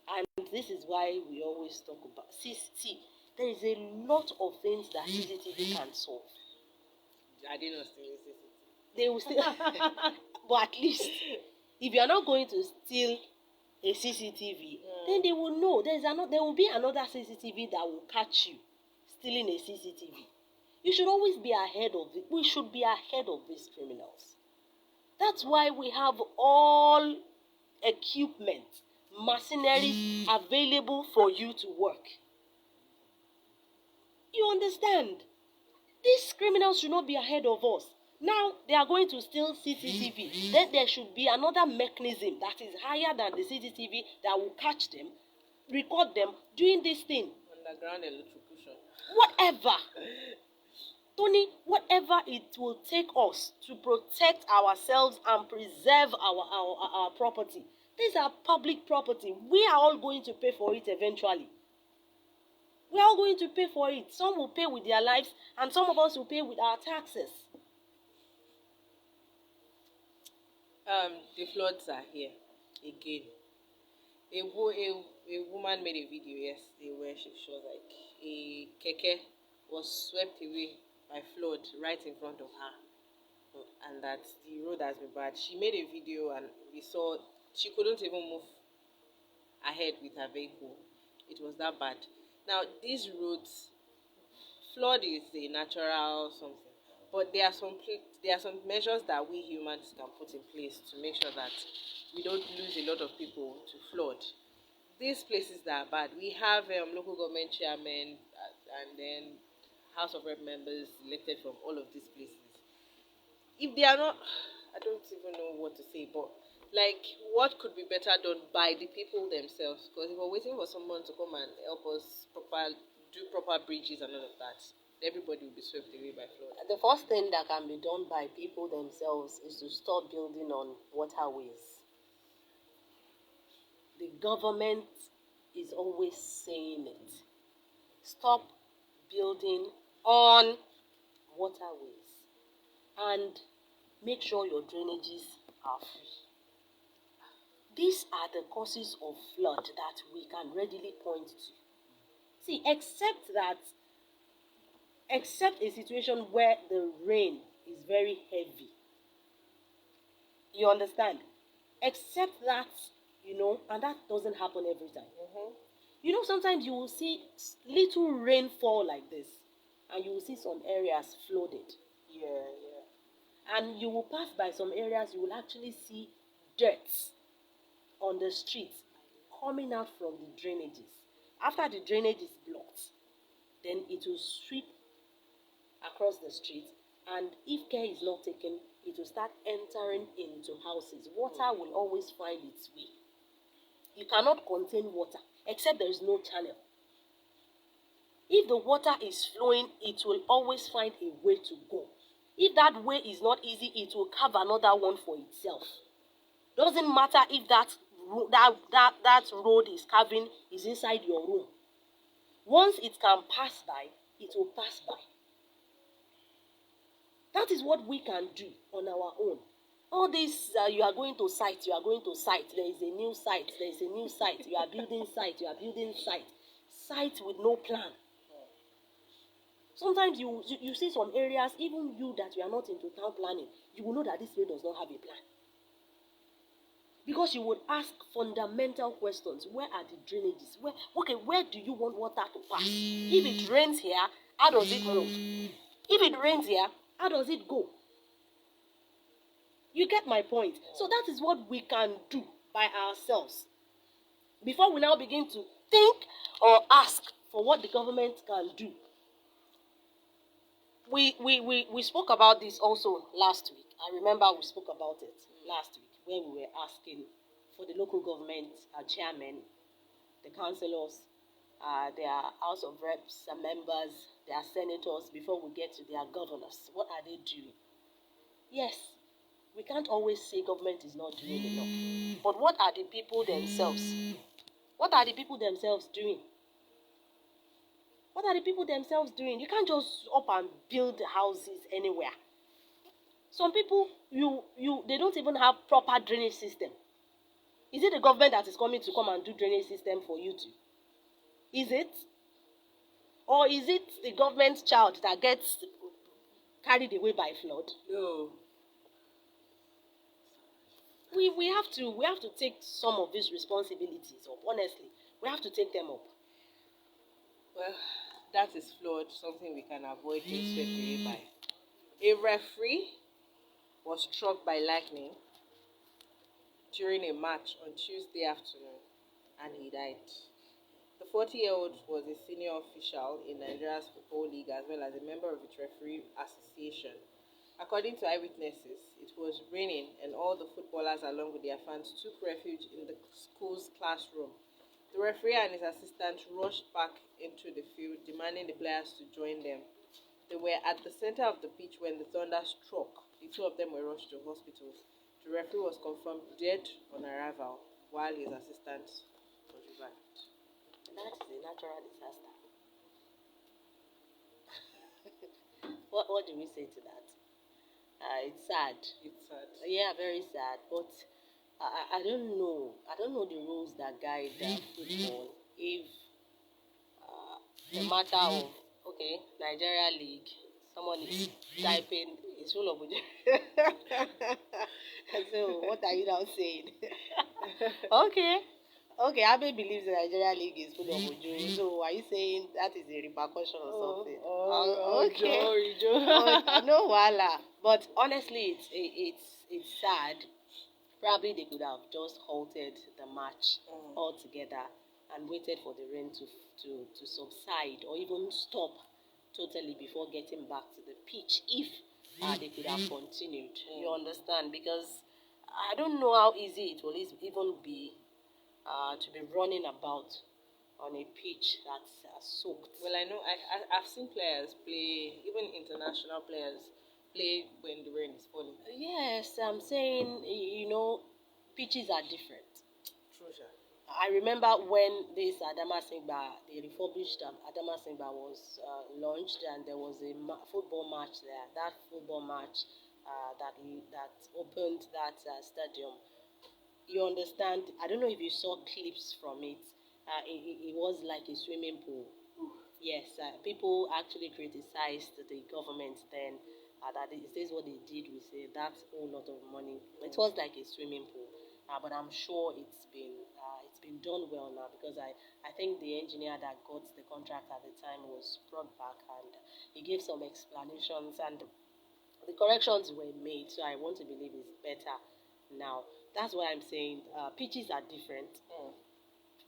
and this is why we always talk about CCTV. There is a lot of things that CCTV can solve. I didn't know CCTV. They will still, but at least if you are not going to steal a CCTV, then they will know. There will be another CCTV that will catch you stealing a CCTV. You should always be ahead of it. We should be ahead of these criminals. That's why we have all equipment, machinery available for you to work. You understand? These criminals should not be ahead of us. Now they are going to steal CCTV. Then there should be another mechanism that is higher than the CCTV that will catch them, record them doing this thing. Underground electrocution. Whatever. Tony, whatever it will take us to protect ourselves and preserve our property. These are public property. We are all going to pay for it eventually. We are all going to pay for it. Some will pay with their lives, and some of us will pay with our taxes. The floods are here again. A woman made a video yesterday where she was like a keke was swept away by flood right in front of her, and that the road has been bad. She made a video and we saw she couldn't even move ahead with her vehicle. It was that bad. Now these roads, flood is a natural something, but there are some measures that we humans can put in place to make sure that we don't lose a lot of people to flood. These places that are bad, we have local government chairmen and then House of Rep members elected from all of these places. If they are not, I don't even know what to say, but like what could be better done by the people themselves? Because if we're waiting for someone to come and help us do proper bridges and all of that, everybody will be swept away by flood. The first thing that can be done by people themselves is to stop building on waterways. The government is always saying it. Stop building on waterways and make sure your drainages are free. These are the causes of flood that we can readily point to. See, except a situation where the rain is very heavy. You understand? Except that, and that doesn't happen every time. Sometimes you will see little rainfall like this, and you will see some areas flooded. Yeah. And you will pass by some areas, you will actually see dirt on the streets coming out from the drainages. After the drainage is blocked, then it will sweep across the street, and if care is not taken, it will start entering into houses. Water will always find its way. You cannot contain water except there is no channel. If the water is flowing, it will always find a way to go. If that way is not easy, it will carve another one for itself. Doesn't matter if that road is carving is inside your room. Once it can pass by, it will pass by. That is what we can do on our own. All this, you are going to site, you are going to site, there is a new site, there is a new site, you are building site, you are building site. Site with no plan. Sometimes you see some areas, even you that you are not into town planning, you will know that this way does not have a plan. Because you would ask fundamental questions. Where are the drainages? Where do you want water to pass? If it rains here, how does it move? If it rains here, how does it go? You get my point? So that is what we can do by ourselves. Before we now begin to think or ask for what the government can do. We spoke about this also last week. I remember we spoke about it last week when we were asking for the local government chairmen, the councillors, their House of Reps members, their senators, before we get to their governors. What are they doing? Yes, we can't always say government is not doing enough. But what are the people themselves? What are the people themselves doing? What are the people themselves doing? You can't just up and build houses anywhere. Some people, they don't even have proper drainage system. Is it the government that is coming to come and do drainage system for you to? Is it? Or is it the government child that gets carried away by flood? No. We have to take some of these responsibilities up. Honestly, we have to take them up. Well, that is flawed, something we can avoid being swept away by. A referee was struck by lightning during a match on Tuesday afternoon and he died. The 40-year-old was a senior official in Nigeria's Football League as well as a member of its referee association. According to eyewitnesses, it was raining and all the footballers along with their fans took refuge in the school's classroom. The referee and his assistant rushed back into the field, demanding the players to join them. They were at the center of the pitch when the thunder struck. The two of them were rushed to hospitals. The referee was confirmed dead on arrival, while his assistant was revived. That is a natural disaster. What do we say to that? It's sad. It's sad. Yeah, very sad. But I don't know. I don't know the rules that guide football. If the matter of Nigeria League, someone is typing, it's full of so what are you now saying? Okay, Abe believes the Nigeria League is full of Ojo. So are you saying that is a repercussion or something? Okay. No wala. But honestly, it's sad. Probably they could have just halted the match altogether and waited for the rain to subside or even stop totally before getting back to the pitch if they could have continued. You understand? Because I don't know how easy it will even be to be running about on a pitch that's soaked. Well, I know I've seen players play, even international players play when the rain is falling. Yes, I'm saying, pitches are different. True, sir. I remember when this Adama Singba, the refurbished Adama Singba was launched, and there was a football match there. That football match that opened that stadium. You understand? I don't know if you saw clips from it. It was like a swimming pool. Yes, people actually criticized the government then. That is what they did with that whole lot of money. It was like a swimming pool, but I'm sure it's been done well now because I think the engineer that got the contract at the time was brought back and he gave some explanations and the corrections were made. So I want to believe it's better now. That's why I'm saying pitches are different.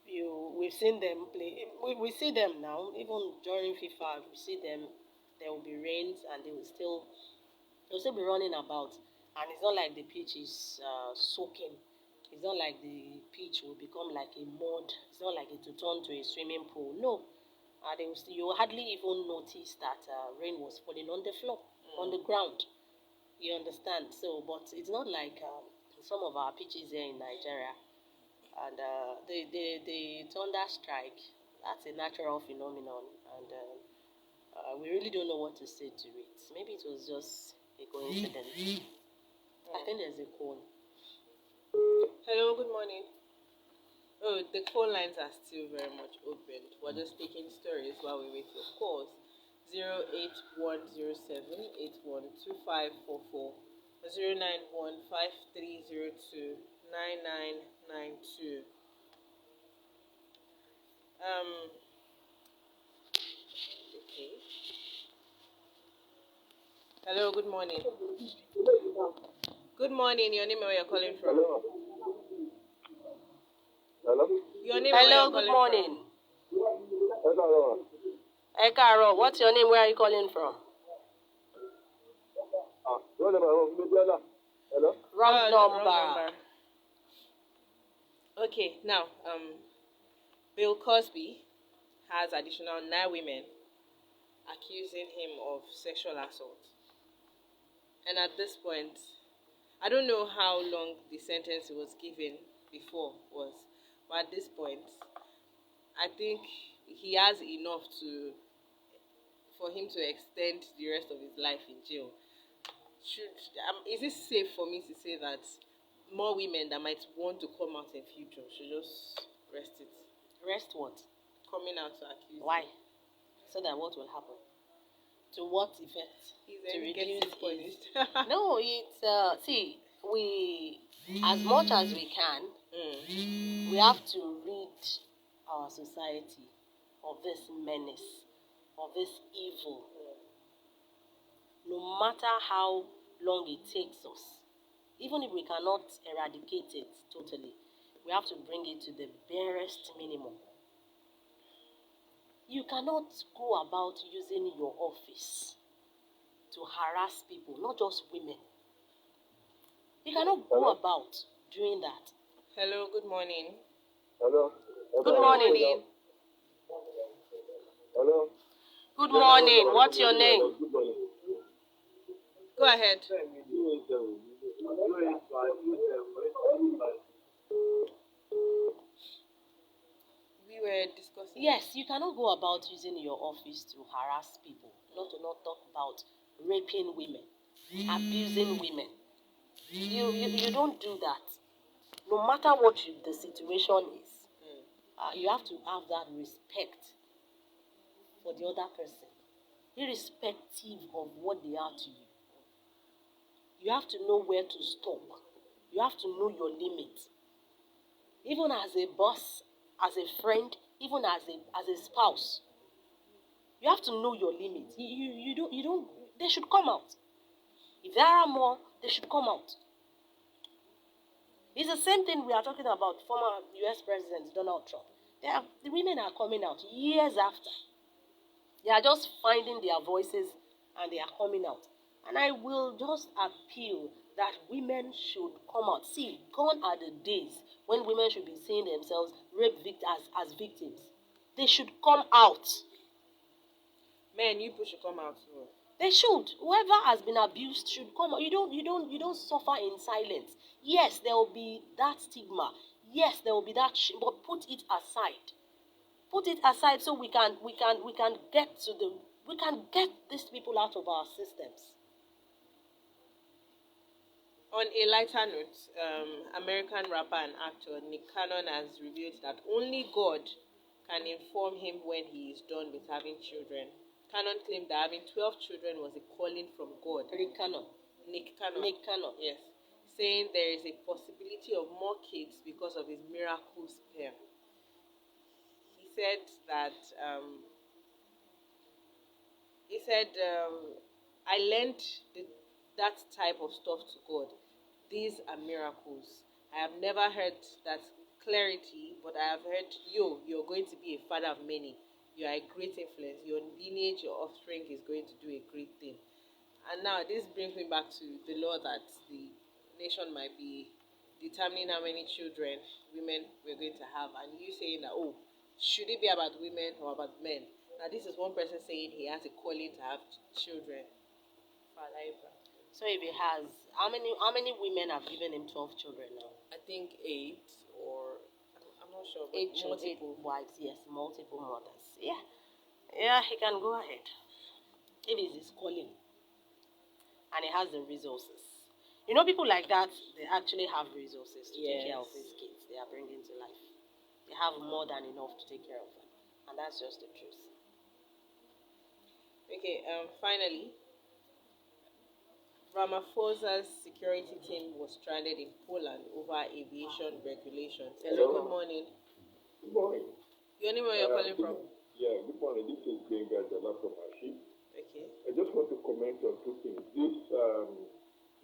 We've seen them play. We see them now. Even during FIFA, we see them. There will be rains, and they will still be running about. And it's not like the pitch is soaking. It's not like the pitch will become like a mud. It's not like it will turn to a swimming pool. No. You hardly even notice that rain was falling on the floor, on the ground. You understand? So, but it's not like some of our pitches here in Nigeria. And the thunder strike, that's a natural phenomenon. And we really don't know what to say to it. Maybe it was just a coincidence. I think there's a call. Hello, good morning. Oh, the phone lines are still very much open. We're just taking stories while we wait for calls. 08107812544 09153029992. Okay. Hello, good morning. Good morning. Your name and where you're calling from? Hello. Hello. Your name and where Hello, you're good calling morning. Hello. Ekaro, what's your name? Where are you calling from? Hello. Wrong number. Wrong number. Okay, now, Bill Cosby has additional 9 women accusing him of sexual assault. And at this point, I don't know how long the sentence he was given before was, but at this point, I think he has enough for him to extend the rest of his life in jail. Is it safe for me to say that more women that might want to come out in future should just rest it? Rest what? Coming out to accuse. Why? So that what will happen? To what effect? He's To already reduce getting punished. No, it's see, we as much as we can, we have to rid our society of this menace, of this evil. No matter how long it takes us, even if we cannot eradicate it totally, we have to bring it to the barest minimum. You cannot go about using your office to harass people, not just women. You cannot go about doing that. Hello, good morning. Hello. Good morning. Hello. Good morning. What's your name? Go ahead. We were discussing. Yes, you cannot go about using your office to harass people, not to not talk about raping women, abusing women. You don't do that. No matter what the situation is, you have to have that respect for the other person, irrespective of what they are to you. You have to know where to stop. You have to know your limit. Even as a boss, as a friend, even as a spouse, you have to know your limit. You don't. They should come out. If there are more, they should come out. It's the same thing we are talking about former U.S. President Donald Trump. The women are coming out years after. They are just finding their voices and they are coming out. And I will just appeal that women should come out. See, gone are the days when women should be seeing themselves as victims. They should come out. Men, you should come out too. They should. Whoever has been abused should come out. You don't suffer in silence. Yes, there will be that stigma. Yes, there will be that shame, but put it aside. Put it aside so we can get these people out of our systems. On a lighter note, American rapper and actor Nick Cannon has revealed that only God can inform him when he is done with having children. Cannon claimed that having 12 children was a calling from God. Nick Cannon. Yes. Saying there is a possibility of more kids because of his miracle sperm. He said that I lent that type of stuff to God. These are miracles. I have never heard that clarity, but I have heard, you're going to be a father of many. You are a great influence. Your lineage, your offspring is going to do a great thing. And now this brings me back to the law that the nation might be determining how many children women we're going to have, and you saying that, oh, should it be about women or about men? Now this is one person saying he has a calling to have children. Father Abraham. So if he has, how many women have given him 12 children now? I think 8 or I'm not sure, but 8 multiple. wives, yes, multiple mothers. Yeah, yeah, he can go ahead if it's his calling and he has the resources. You know, people like that, they actually have resources to take care of Yes. these kids they are bringing to life. They have more than enough to take care of them, and that's just the truth. Okay, finally, Ramaphosa's security team was stranded in Poland over aviation regulations. Hello, good morning. Good morning. Your name, where you're calling from? Yeah, good morning. This is Benga Jala from Ashi. Okay. I just want to comment on two things. This,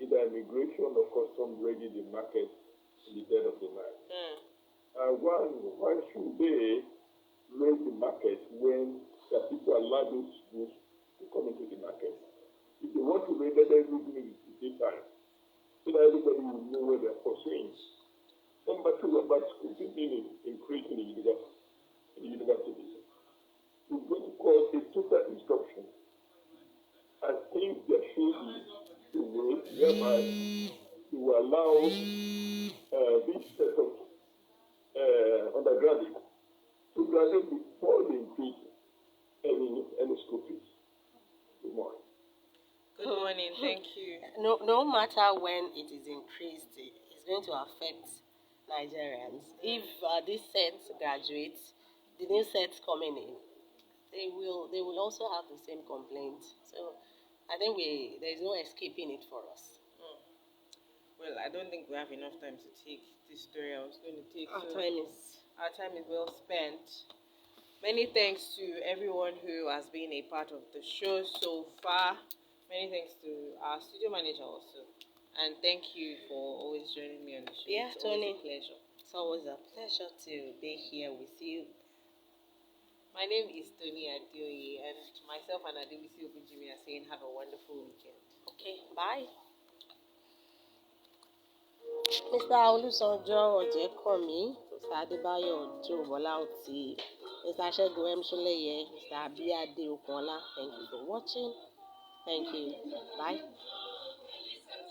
either immigration or custom raiding the market in the dead of the night. One, why should they raid the market when the people allow those goods to come into the market? If they want to raid, let them do it in the daytime, so that everybody will know where they're pursuing. Number two, about school being increased in the universities. It's going to cause a total disruption. I think there should be a way whereby to allow this set of undergraduates to graduate before they increase any school fees. Good morning. Good morning. Thank you. No matter when it is increased, it's going to affect Nigerians. If this set graduates, the new sets coming in, they will also have the same complaint. So I think there is no escaping it for us. Well, I don't think we have enough time to take this story I was going to take. Our time is well spent. Many thanks to everyone who has been a part of the show so far. Many thanks to our studio manager also. And thank you for always joining me on the show. Yeah, it's Tony. always a pleasure. It's always a pleasure to be here with you. My name is Tony Adioye, and myself and Adebisi are saying have a wonderful weekend. Okay, bye. Mr. Olusanjo Ojekomi, Mr. Adebayo Ojo Bolauti, Mr. Segun M. Soleye, Mr. Abiyade Okola, thank you for watching. Thank you. Bye.